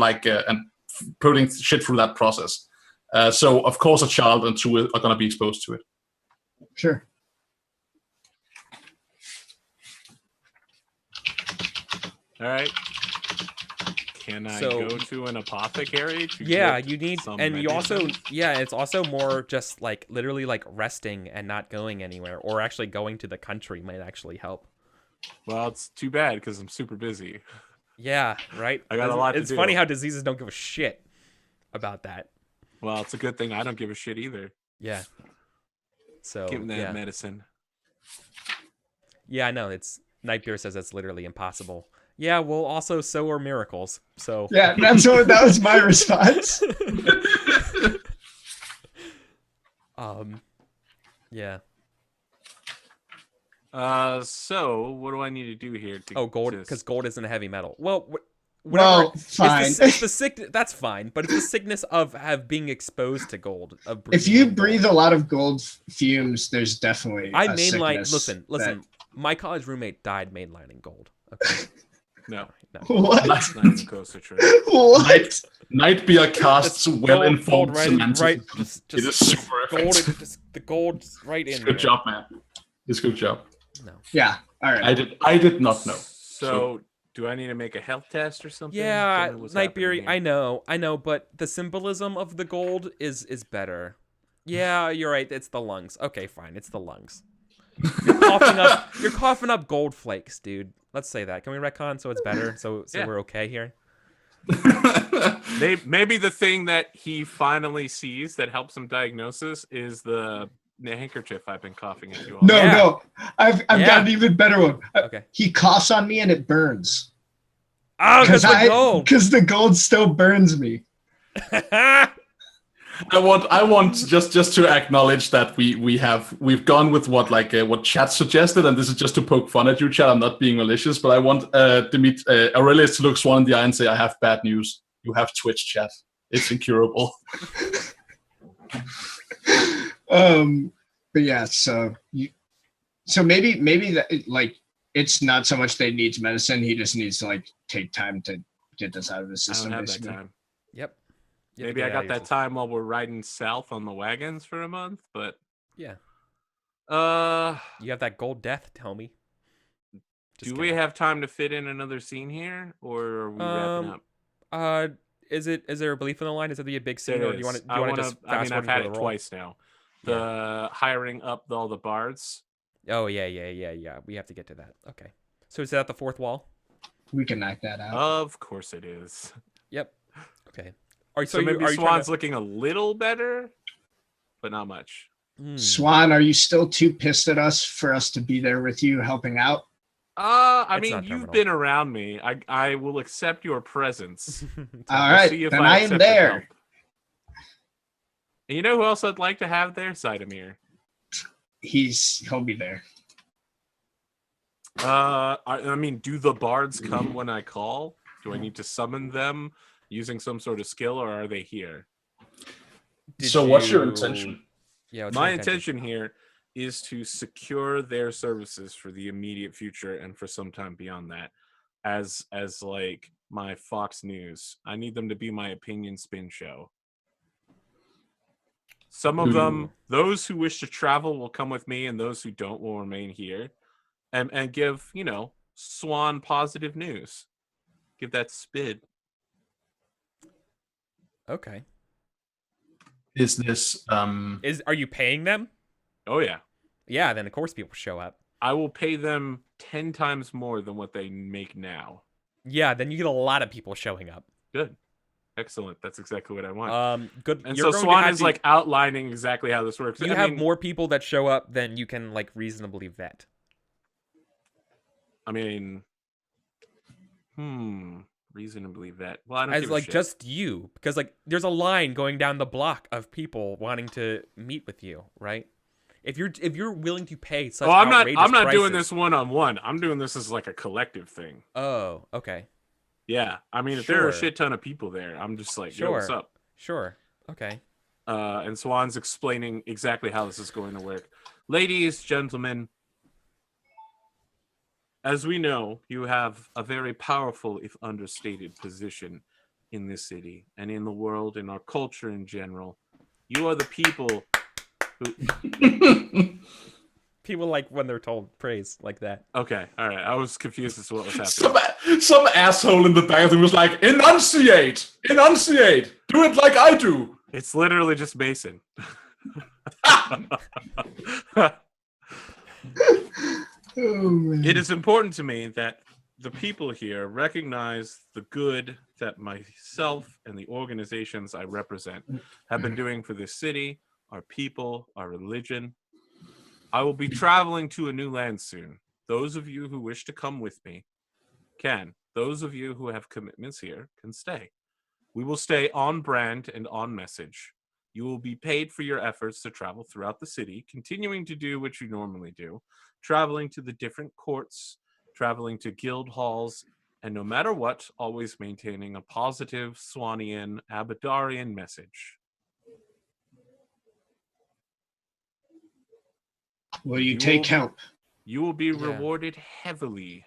putting shit through that process. So of course a child and 2 are going to be exposed to it. Sure. All right. Can I go to an apothecary? You need, and you also, it's also more just like literally like resting and not going anywhere, or actually going to the country might actually help. Well, it's too bad because I'm super busy. Yeah, right. I got a lot to do. It's funny how diseases don't give a shit about that. Well, it's a good thing I don't give a shit either. Yeah. So give me that medicine. Yeah, I know. Nightbeer says that's literally impossible. Yeah, well, also so are miracles. So yeah, that was my response. Yeah. So what do I need to do here? Gold, because gold isn't a heavy metal. Well, fine. It's the sick. That's fine, but it's the sickness of being exposed to gold. If you breathe a lot of gold fumes, there's definitely. I mainline. Listen. My college roommate died mainlining gold. Okay. No. What? That's not even close to true. What? Nightbeer casts well-informed semantics. Right, It is super effective. the gold's right in It's there. good job, man. It's good job. No. Yeah. All right. I did not know. So do I need to make a health test or something? Yeah, Nightbeer, I know, but the symbolism of the gold is better. Yeah, you're right. It's the lungs. Okay, fine. It's the lungs. You're coughing up gold flakes, dude. Let's say that. Can we retcon so it's better? So Yeah. we're okay here. Maybe the thing that he finally sees that helps him diagnosis is the handkerchief I've been coughing into all No, day. no. I've got an even better one. Okay. He coughs on me and it burns. Oh, because the gold. Because the gold still burns me. I want just to acknowledge that we've gone with what chat suggested, and this is just to poke fun at you, chat. I'm not being malicious, but I want Aurelius to look Swan in the eye and say, "I have bad news. You have Twitch chat. It's incurable." But yeah, so maybe that like it's not so much that he needs medicine. He just needs to like take time to get this out of his system. I don't have that time. Yep. Maybe I got that time while we're riding south on the wagons for a month, but yeah. You have that gold death, tell me. Do we have time to fit in another scene here, or are we wrapping up? Is there a belief in the line? Is it be a big scene, or do you want to just fast forward? I've had it twice now. The hiring up all the bards. Oh yeah. We have to get to that. Okay. So is that the fourth wall? We can knock that out. Of course it is. Yep. Okay. So maybe Swan's looking a little better, but not much. Swan, are you still too pissed at us for us to be there with you helping out? I mean, you've been around me. I will accept your presence. All right, then I am there. And you know who else I'd like to have there? Sidomir. He'll be there. I mean, do the bards come when I call? Do I need to summon them using some sort of skill, or are they here? What's your intention? Yeah, my intention here is to secure their services for the immediate future and for some time beyond that, as like my Fox News. I need them to be my opinion spin show. Some of them, those who wish to travel will come with me, and those who don't will remain here, and give Swan positive news. Give that spid. Okay. Is this are you paying them? Oh yeah. Yeah, then of course people show up. I will pay them 10 times more than what they make now. Yeah, then you get a lot of people showing up. Good. Excellent. That's exactly what I want. Good. And so Swan is like outlining exactly how this works. You have more people that show up than you can like reasonably vet. I mean, reasonably vet. Well, I don't give a shit. Just you, because like there's a line going down the block of people wanting to meet with you, right? If you're willing to pay such outrageous I'm not prices, doing this one-on-one. I'm doing this as like a collective thing. Oh, okay. Yeah, I mean, if there are a shit ton of people there, I'm just like, yo, what's up? Sure. Okay. And Swan's explaining exactly how this is going to work. Ladies, gentlemen, as we know, you have a very powerful, if understated, position in this city and in the world, in our culture in general. You are the people who... People like when they're told praise like that. Okay, all right. I was confused as to what was happening. Some asshole in the back was like, enunciate! Enunciate! Do it like I do! It's literally just Mason. It is important to me that the people here recognize the good that myself and the organizations I represent have been doing for this city, our people, our religion. I will be traveling to a new land soon. Those of you who wish to come with me can. Those of you who have commitments here can stay. We will stay on brand and on message. You will be paid for your efforts to travel throughout the city, continuing to do what you normally do, traveling to the different courts, traveling to guild halls, and no matter what, always maintaining a positive Swanian, Abadarian message. Will you take help? You will be rewarded heavily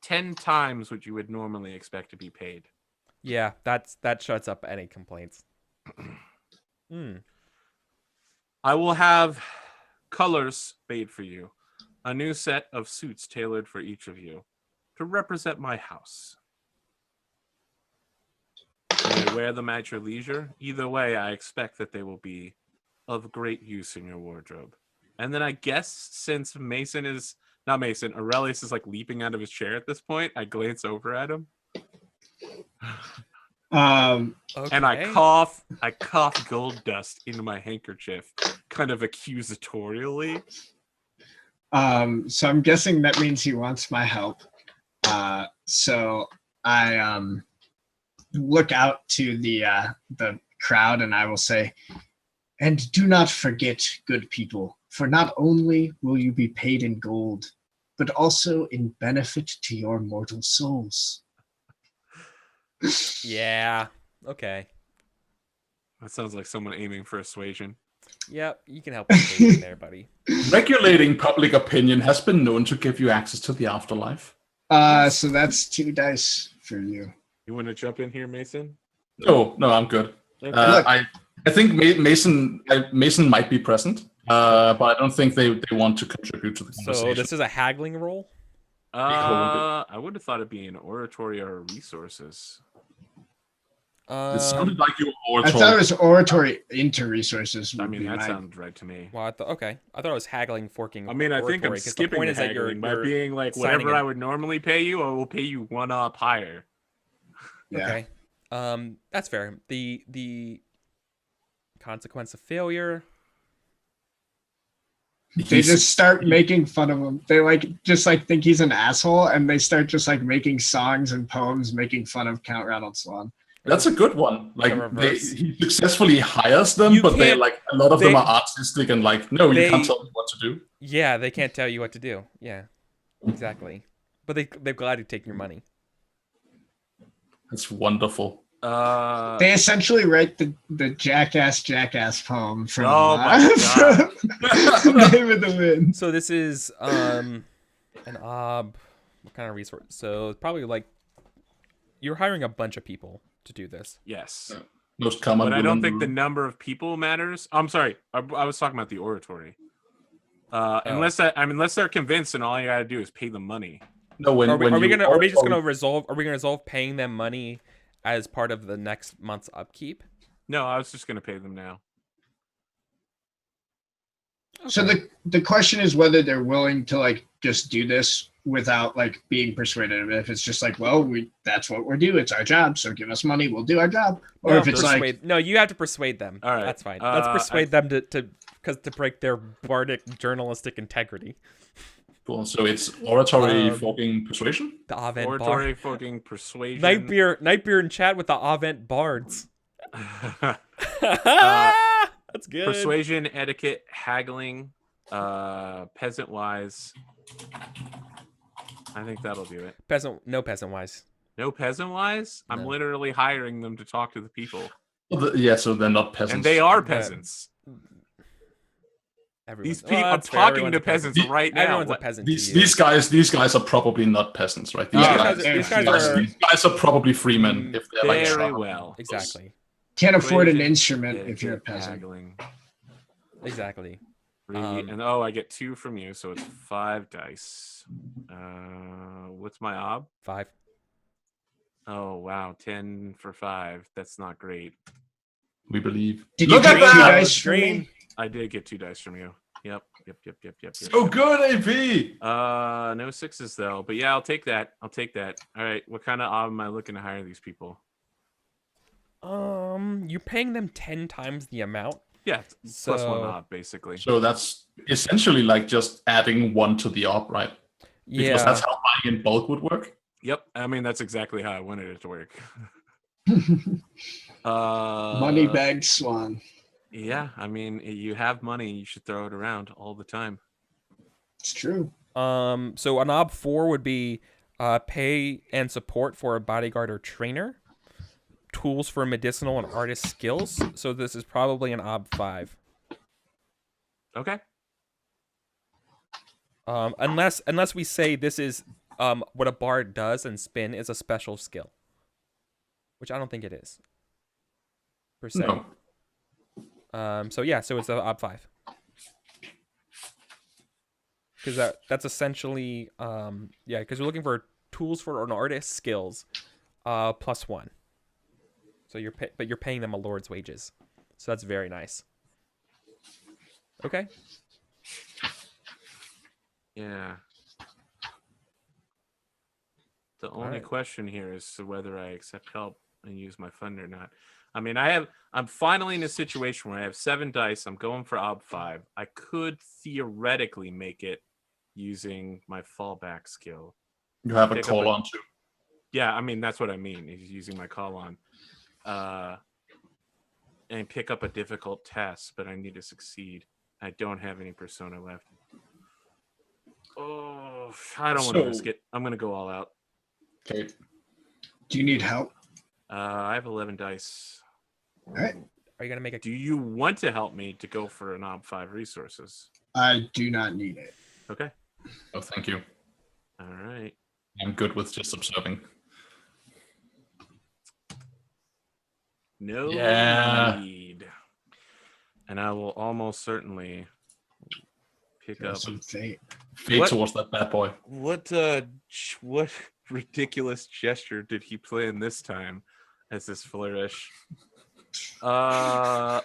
10 times what you would normally expect to be paid. Yeah, that shuts up any complaints. I will have colors made for you. A new set of suits tailored for each of you to represent my house. You may wear them at your leisure. Either way, I expect that they will be of great use in your wardrobe. And then I guess since Aurelius is like leaping out of his chair at this point, I glance over at him. Okay. And I cough gold dust into my handkerchief, kind of accusatorially. So I'm guessing that means he wants my help. So I look out to the crowd and I will say, and do not forget, good people, for not only will you be paid in gold, but also in benefit to your mortal souls. Yeah. Okay. That sounds like someone aiming for persuasion. Yep, you can help us there, buddy. Regulating public opinion has been known to give you access to the afterlife. So that's 2 dice for you. You want to jump in here, Mason? No, I'm good. Okay. I think Mason might be present, but I don't think they want to contribute to the conversation. So this is a haggling roll? I would have thought it'd be an oratory or resources. It sounded like you were oratory. I thought it was oratory into resources. I mean, that sounds right to me. Well, okay. I thought it was haggling, forking. I mean, I think I'm skipping the haggling by being like, whatever I would normally pay you, I will pay you 1 up higher. Yeah. Okay. That's fair. The consequence of failure. They just start making fun of him. They think he's an asshole, and they start just like making songs and poems making fun of Count Ronald Swan. That's a good one. Like he successfully hires them, but they like a lot of them are artistic and like, no, you can't tell me what to do. Yeah, they can't tell you what to do. Yeah, exactly. But they're glad to take your money. That's wonderful. They essentially write the jackass poem from Name of the Wind. So this is an what kind of resource? So it's probably like you're hiring a bunch of people to do this. Yes. Most common. But I don't think the number of people matters. I'm sorry. I was talking about the oratory. Unless they're convinced and all you gotta do is pay them money. No, are we gonna resolve paying them money as part of the next month's upkeep? No, I was just gonna pay them now. Okay. So the question is whether they're willing to like just do this without like being persuaded. If it's just like, well, that's what we're doing. It's our job. So give us money. We'll do our job. Or if it's no, you have to persuade them. All right, that's fine. Let's persuade them to break their bardic journalistic integrity. Cool. So it's oratory, forking, persuasion. The Avent oratory, forking, persuasion. Night beer, and chat with the Avent bards. That's good. Persuasion, etiquette, haggling, peasant wise. I think that'll do it. No peasant wise. No peasant wise? No. I'm literally hiring them to talk to the people. Well, so they're not peasants. And they are peasants. These people are talking to peasants right now. Everyone's a peasant. These guys are probably not peasants, right? These guys are probably freemen if they're like very well. Exactly. Can't afford an instrument if you're a peasant. Haggling. Exactly. And I get 2 from you, so it's 5 dice. What's my ob? 5. Oh wow, 10 for 5. That's not great. We believe. Did you get 2 dice from me? I did get 2 dice from you. Yep. So good, AP. No 6s though, but yeah, I'll take that. All right, what kind of ob am I looking to hire these people? You're paying them 10 times the amount. Yeah, plus 1 ob basically. So that's essentially like just adding 1 to the ob, right? Because that's how buying in bulk would work. Yep, I mean that's exactly how I wanted it to work. Money bag Swan. Yeah, I mean you have money, you should throw it around all the time. It's true. So an ob 4 would be pay and support for a bodyguard or trainer. Tools for medicinal and artist skills. So this is probably an ob 5. Okay. Unless we say this is what a bard does and spin is a special skill, which I don't think it is per se. No. So it's a op 5. Because that's essentially because we're looking for tools for an artist's skills, +1. So you're paying them a lord's wages, so that's very nice. Okay. Yeah. The only question here is whether I accept help and use my fund or not. I mean, I'm finally in a situation where I have 7 dice. I'm going for ob 5. I could theoretically make it using my fallback skill. You have a call on too. Yeah, I mean, that's what I mean, is using my call on. And pick up a difficult test, but I need to succeed. I don't have any persona left. Oh, I don't want to risk it. I'm going to go all out. Okay. Do you need help? I have 11 dice. All right. Are you going to make a... Do you want to help me to go for an ob 5 resources? I do not need it. Okay. Oh, thank you. All right. I'm good with just observing. No need. And I will almost certainly pick up some fate. Fate towards that bad boy. What ridiculous gesture did he play in this time as this flourish? I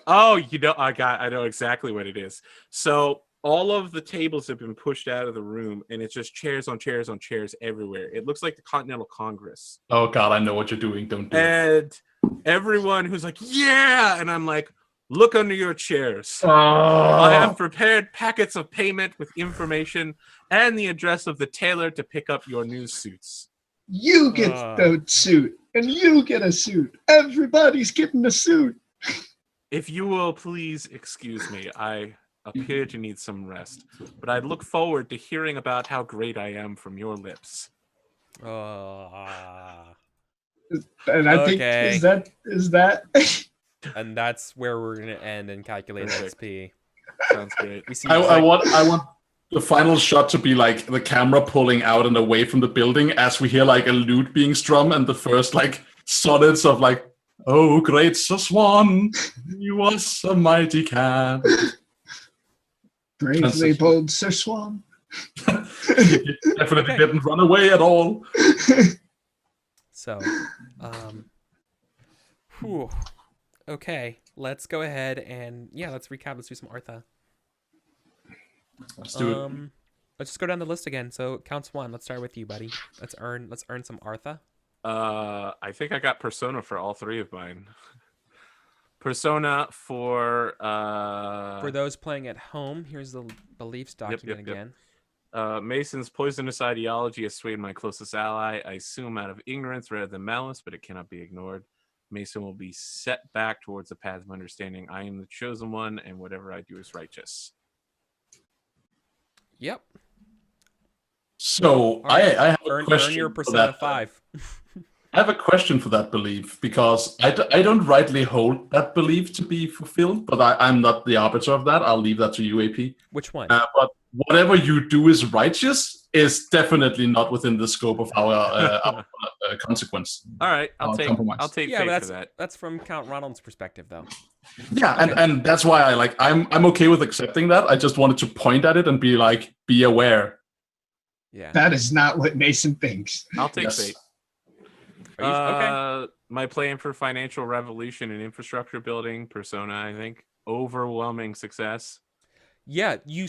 know exactly what it is. So all of the tables have been pushed out of the room, and it's just chairs on chairs on chairs everywhere. It looks like the Continental Congress. Oh God, I know what you're doing. Don't do it. And everyone who's like, yeah, and I'm like, look under your chairs. Oh. I have prepared packets of payment with information and the address of the tailor to pick up your new suits. You get the suit, and you get a suit. Everybody's getting a suit. If you will please excuse me, I appear to need some rest, but I look forward to hearing about how great I am from your lips. And I think is that and that's where we're gonna end and calculate XP. Sounds great. I want the final shot to be like the camera pulling out and away from the building as we hear like a lute being strummed and the first like sonnets of like, oh great Sir Swan, you was a mighty cat. Bravely bold Sir Swan. Definitely didn't run away at all. So, okay, let's go ahead and let's recap. Let's do some Artha. Let's do it. Let's just go down the list again. So, Count Swan, let's start with you, buddy. Let's earn some Artha. I think I got Persona for all 3 of mine. Persona for those playing at home, here's the beliefs document again. Mason's poisonous ideology has swayed my closest ally. I assume out of ignorance rather than malice, but it cannot be ignored. Mason will be set back towards the path of understanding. I am the chosen one, and whatever I do is righteous. Yep. So I have a question. Earn your Persona 5. I have a question for that belief because I don't rightly hold that belief to be fulfilled, but I'm not the arbiter of that. I'll leave that to you, AP. Which one? But whatever you do is righteous is definitely not within the scope of our consequence. All right, I'll take fate for that. That's from Count Ronald's perspective, though. Yeah, and that's why I'm okay with accepting that. I just wanted to point at it and be like, be aware. Yeah, that is not what Mason thinks. I'll take fate. Okay. My plan for financial revolution and infrastructure building, Persona, I think. Overwhelming success. Yeah, you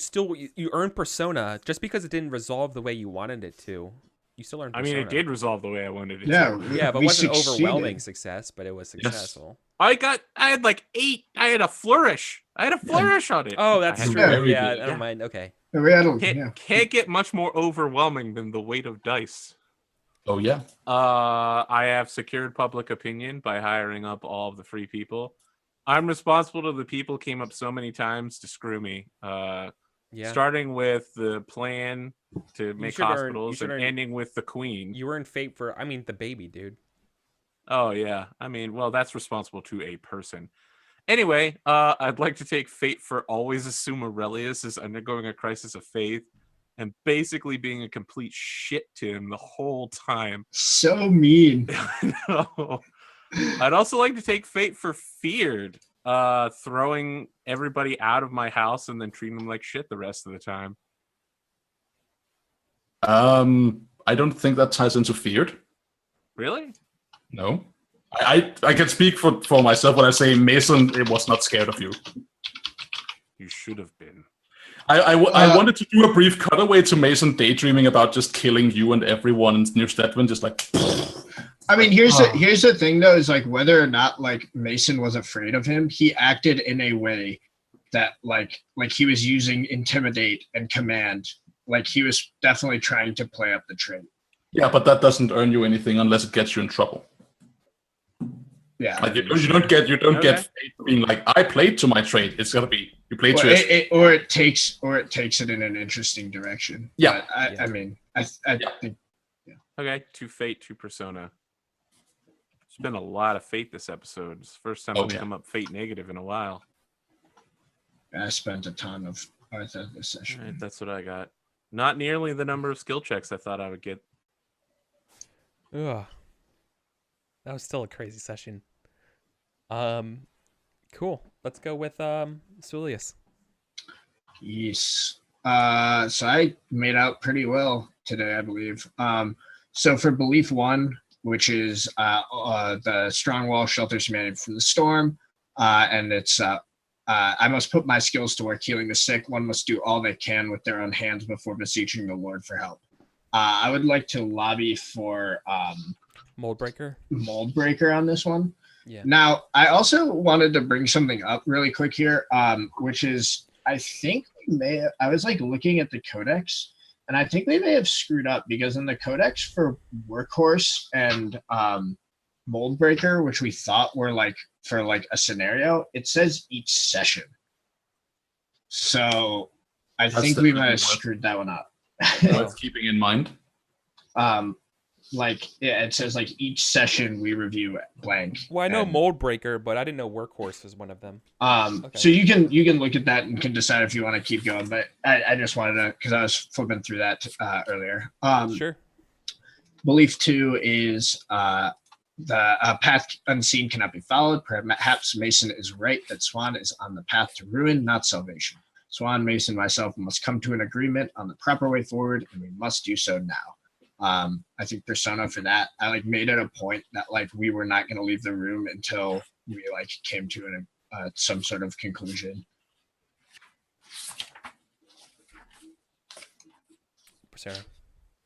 earned Persona just because it didn't resolve the way you wanted it to. You still earned Persona. I mean, it did resolve the way I wanted it to. Yeah, but it wasn't overwhelming success, but it was successful. Yes. I had like 8. I had a flourish. On it. Oh, that's true. Yeah, never mind. Okay. Can't get much more overwhelming than the weight of dice. Oh yeah. I have secured public opinion by hiring up all of the free people. I'm responsible to the people came up so many times to screw me. Starting with the plan to make hospitals and ending with the queen. You were in fate for the baby, dude. Oh yeah. That's responsible to a person. Anyway, I'd like to take fate for always assume Aurelius is undergoing a crisis of faith and basically being a complete shit to him the whole time. So mean. No. I'd also like to take fate for feared, throwing everybody out of my house and then treating them like shit the rest of the time. I don't think that ties into feared. Really? No. I can speak for myself when I say Mason was not scared of you. You should have been. I wanted to do a brief cutaway to Mason daydreaming about just killing you and everyone in New Stettin, just like. I mean, here's the thing though, is like whether or not like Mason was afraid of him, he acted in a way that like he was using intimidate and command. Like he was definitely trying to play up the trait. Yeah, but that doesn't earn you anything unless it gets you in trouble. Yeah, like you don't get fate being like, I played to my trait. It's gotta be you played to it, or it takes it in an interesting direction. Yeah, but I mean, I think. Yeah. Okay, 2 fate, 2 persona. It's been a lot of fate this episode. It's the first time I've come up fate negative in a while. I spent a ton of Arthur this session. All right, that's what I got. Not nearly the number of skill checks I thought I would get. Ugh. That was still a crazy session. Cool. Let's go with Julius. Yes. So I made out pretty well today, I believe. So for belief 1, which is the strong wall shelters humanity from the storm, and it's I must put my skills to work healing the sick. One must do all they can with their own hands before beseeching the Lord for help. I would like to lobby for Mold breaker on this one. Yeah. Now, I also wanted to bring something up really quick here, which is I think I was like looking at the codex, and I think they may have screwed up because in the codex for Workhorse and Mold Breaker, which we thought were like for like a scenario, it says each session. So I think we might have screwed that one up. Worth keeping in mind. It says like each session we review blank. Well, I know Mold Breaker, but I didn't know Workhorse was one of them. Okay. So you can look at that and can decide if you want to keep going. But I just wanted to, because I was flipping through that earlier. Sure. Belief 2 is the path unseen cannot be followed. Perhaps Mason is right that Swan is on the path to ruin, not salvation. Swan, Mason, myself must come to an agreement on the proper way forward, and we must do so now. I think persona for that, I like made it a point that like we were not going to leave the room until we like came to some sort of conclusion. Persona.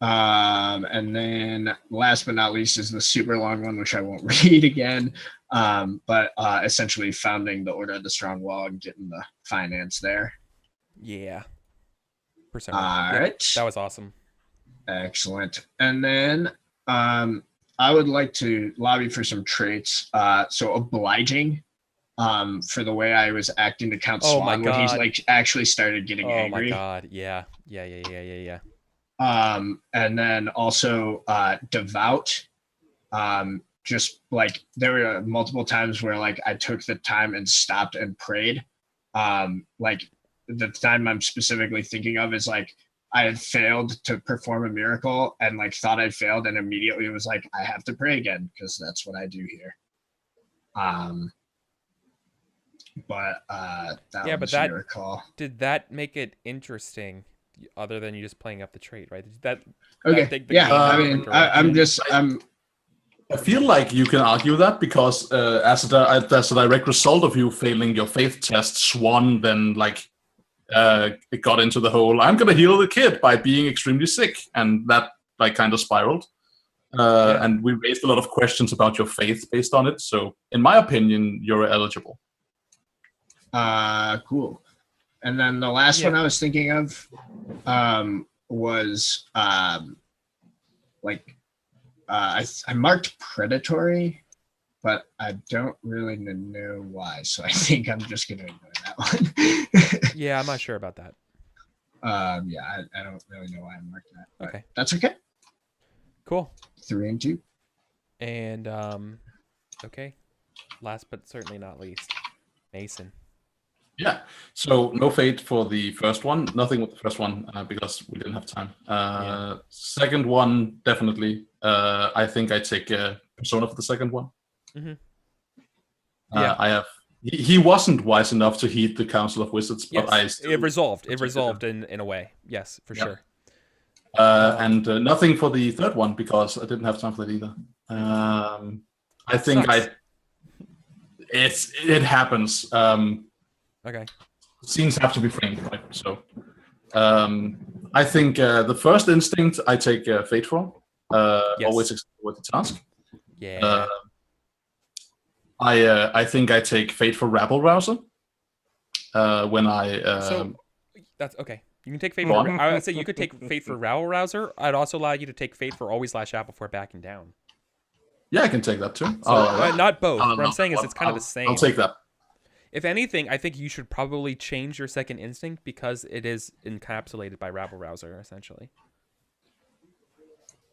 And then last but not least is the super long one, which I won't read again. But essentially founding the Order of the Strong Wall and getting the finance there. Yeah. Persona. All right. That was awesome. Excellent. And then I would like to lobby for some traits. So obliging for the way I was acting to Count Swan when he's like actually started getting angry. Oh my god. Yeah. And then also devout. Just like there were multiple times where like I took the time and stopped and prayed. Like the time I'm specifically thinking of is like I had failed to perform a miracle and like thought I'd failed, and immediately was like, I have to pray again because that's what I do here. But that your call. Did that make it interesting other than you just playing up the trait, right? I feel like you can argue that because as a direct result of you failing your faith test, Swan then like it got into the whole I'm gonna heal the kid by being extremely sick, and that like kind of spiraled. And we raised a lot of questions about your faith based on it. So in my opinion, you're eligible. Cool. And then the last one I was thinking of was I marked predatory, but I don't really know why. So I think I'm just going to ignore that one. Yeah, I'm not sure about that. I don't really know why I marked that. Okay. That's okay. Cool. 3 and 2. And, okay. Last but certainly not least, Mason. Yeah. So no fate for the first one. Nothing with the first one because we didn't have time. Second one, definitely. I think I take Persona for the second one. Mm-hmm. I have. He wasn't wise enough to heed the Council of Wizards, but it resolved. It resolved in a way. Yes, for sure. And nothing for the third one because I didn't have time for that either. I think sucks. it happens. Okay. Scenes have to be framed, right? So, I think the first instinct I take Fate for. Always execute with the task. Yeah. I think I take Fate for Rabble Rouser. When I so that's okay. You can take Fate for. I would say you could take Fate for Rabble Rouser. I'd also allow you to take Fate for Always Lash Out before backing down. Yeah, I can take that too. So, not both. What I'm saying is it's kind of the same. I'll take that. If anything, I think you should probably change your second instinct because it is encapsulated by Rabble Rouser, essentially.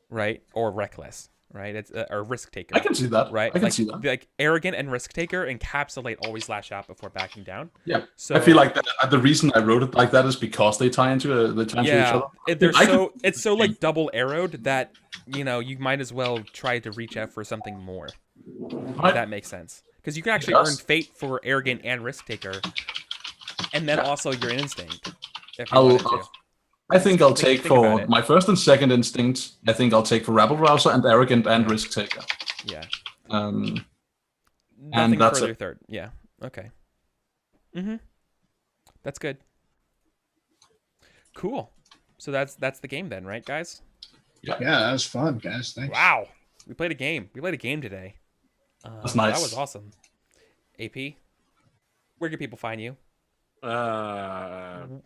Right? Or Reckless, right? It's or Risk Taker. I can see that. Right? I can see that. Like Arrogant and Risk Taker encapsulate Always Lash Out before backing down. Yeah. So I feel like the reason I wrote it like that is because they tie into each other. It's so like double arrowed that you might as well try to reach out for something more. If that makes sense. Because you can actually earn Fate for Arrogant and Risk Taker, and then also your Instinct. If you wanted to. I think I'll take for my first and second instinct. I think I'll take for Rabble Rouser and Arrogant and Risk Taker. Yeah. Nothing and that's further third. Yeah. Okay. That's good. Cool. So that's the game then, right, guys? Yeah, that was fun, guys. Thanks. Wow. We played a game. We played a game today. That's nice. That was awesome. AP, where can people find you?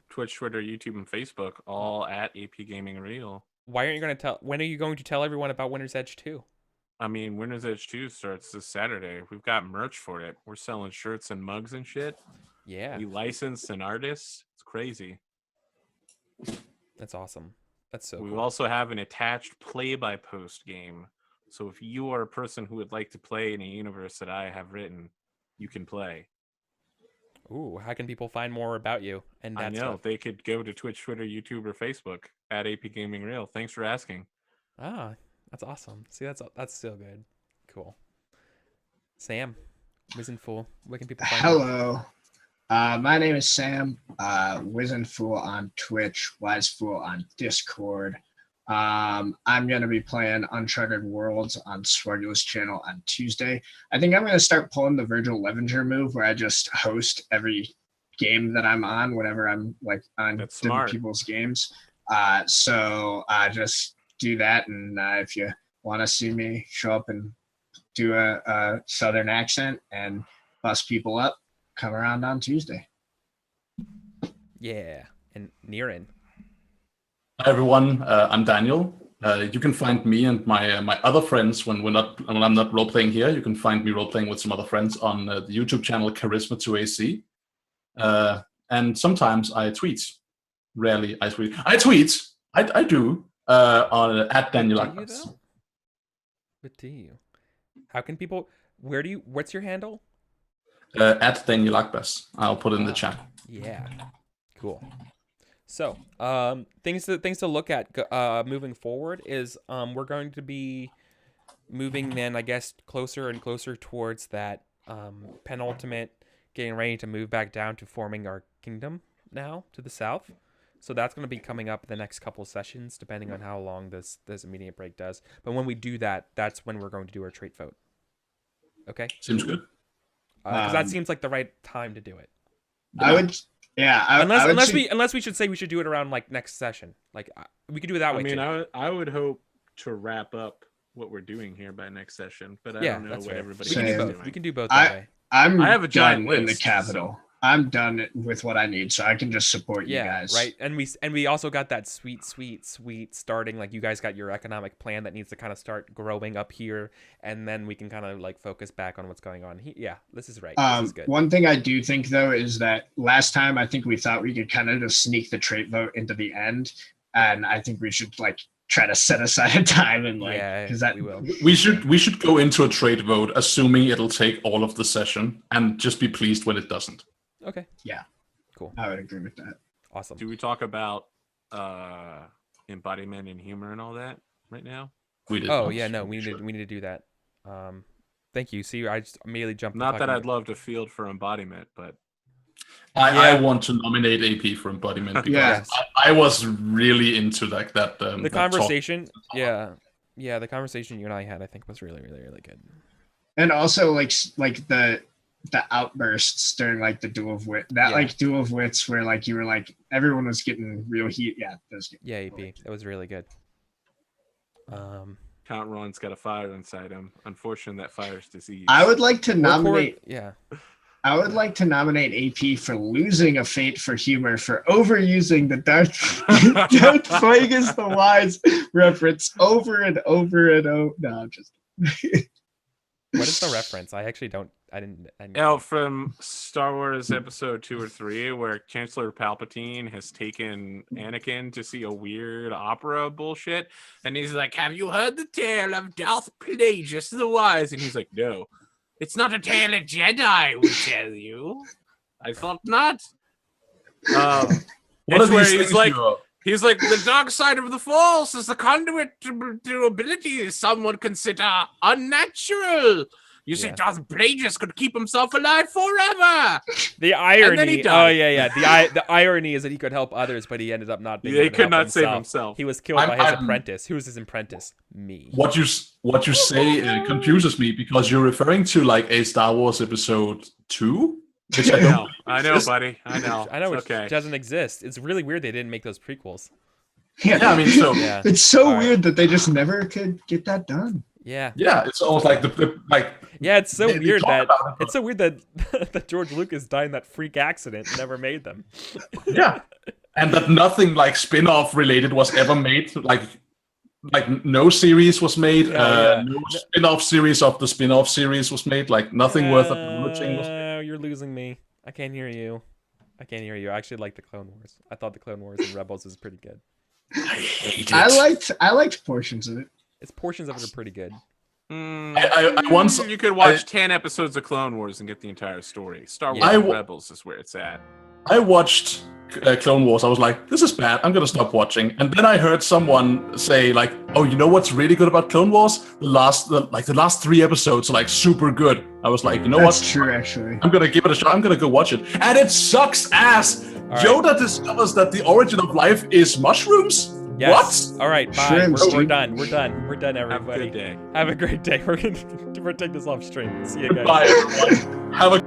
Twitch, Twitter, YouTube, and Facebook, all at AP Gaming Real. Why aren't you going to tell? When are you going to tell everyone about Winter's Edge 2? I mean, Winter's Edge 2 starts this Saturday. We've got merch for it. We're selling shirts and mugs and shit. Yeah. We license an artist. It's crazy. That's awesome. That's so We cool. also have an attached play-by-post game. So if you are a person who would like to play in a universe that I have written, you can play. Ooh, how can people find more about you? And I know they could go to Twitch, Twitter, YouTube, or Facebook at AP Gaming Real. Thanks for asking. Ah, that's awesome. See, that's so good. Cool. Sam, Wizened Fool, where can people find you? Hello. My name is Sam. Wizened Fool on Twitch, Wise Fool on Discord. I'm going to be playing Uncharted Worlds on Swagger's channel on Tuesday. I think I'm going to start pulling the Virgil Levenger move where I just host every game that I'm on whenever I'm like on different people's games. So just do that. And if you want to see me show up and do a Southern accent and bust people up, come around on Tuesday. Yeah. And Niren. Hi everyone, I'm Daniel. You can find me and my other friends when I'm not role playing here. You can find me role playing with some other friends on the YouTube channel Charisma2AC. And sometimes I tweet. Rarely I tweet. I tweet. I do on at Daniel Akbas. But do you? How can people? What's your handle? At Daniel Akbas. I'll put it in the chat. Yeah. Cool. So, things to look at moving forward is we're going to be moving then, I guess, closer and closer towards that penultimate, getting ready to move back down to forming our kingdom now to the south. So that's going to be coming up in the next couple sessions, depending on how long this immediate break does. But when we do that, that's when we're going to do our trait vote. Okay? Seems good. Because that seems like the right time to do it. I would... Yeah, unless we should say we should do it around like next session. Like we could do it that way. I mean, too. I would hope to wrap up what we're doing here by next session, but I don't know what everybody is doing. We can do both that way. I have a giant done in the list, capital. I'm done with what I need, so I can just support you guys. Right. And we also got that sweet starting. Like you guys got your economic plan that needs to kind of start growing up here, and then we can kind of like focus back on what's going on. Yeah, this is right. This is good. One thing I do think though is that last time I think we thought we could kind of just sneak the trait vote into the end, and I think we should like try to set aside a time and like because that we should go into a trait vote assuming it'll take all of the session and just be pleased when it doesn't. Okay. Yeah. Cool. I would agree with that. Awesome. Do we talk about embodiment and humor and all that right now? We did. Oh yeah, no, we need to do that. Thank you. See, I just immediately jumped. Not that I'd love to field for embodiment, but I want to nominate AP for embodiment because I was really into like that. The conversation, yeah, the conversation you and I had, I think, was really, really, really good. And also like the outbursts during like the duel of wit, like duel of wits where like you were like everyone was getting real heat. Yeah, that was good. Yeah, AP, that was really good. Count Ron's got a fire inside him. Unfortunately, that fire's disease. I would like to nominate. I would like to nominate AP for losing a fate for humor for overusing the Darth Plagueis the Wise reference over and over and over. No, I'm just. What is the reference? I actually don't. I didn't. From Star Wars Episode 2 or 3, where Chancellor Palpatine has taken Anakin to see a weird opera bullshit, and he's like, "Have you heard the tale of Darth Plagueis the Wise?" And he's like, "No, it's not a tale a Jedi will tell you." I thought not. What are these things? He's like, the dark side of the Force is the conduit to abilities some would consider unnatural. You see, Darth Plagueis could keep himself alive forever. The irony. Oh yeah. The irony is that he could help others, but he ended up not being. He could not save himself. He was killed by his apprentice. Who was his apprentice? Me. What you say confuses me because you're referring to like a Star Wars Episode 2. Which I know, buddy. I know. It doesn't exist. It's really weird they didn't make those prequels. Yeah, I mean, so it's so weird that they just never could get that done. Yeah. Yeah, it's almost like Yeah, it's so weird that George Lucas died in that freak accident and never made them. Yeah, and that nothing like spin-off related was ever made. Like no series was made. No spin-off series of the spin-off series was made. Like nothing worth acknowledging was made. You're losing me. I can't hear you. I actually like the Clone Wars. I thought the Clone Wars and Rebels was pretty good. I hate it. I liked portions of it. Its portions of it are pretty good. You could watch 10 episodes of Clone Wars and get the entire story. Star Wars and Rebels is where it's at. I watched Clone Wars. I was like, this is bad. I'm gonna stop watching. And then I heard someone say like, oh, you know what's really good about Clone Wars? The last 3 episodes are like super good. I was like, you know what? That's true, actually. I'm gonna give it a shot. I'm gonna go watch it. And it sucks ass. Yoda discovers that the origin of life is mushrooms. Yes. What? All right, bye. We're done. We're done, everybody. Have a good day. Have a great day. We're gonna take this off stream. See you guys. Bye, everyone. Have a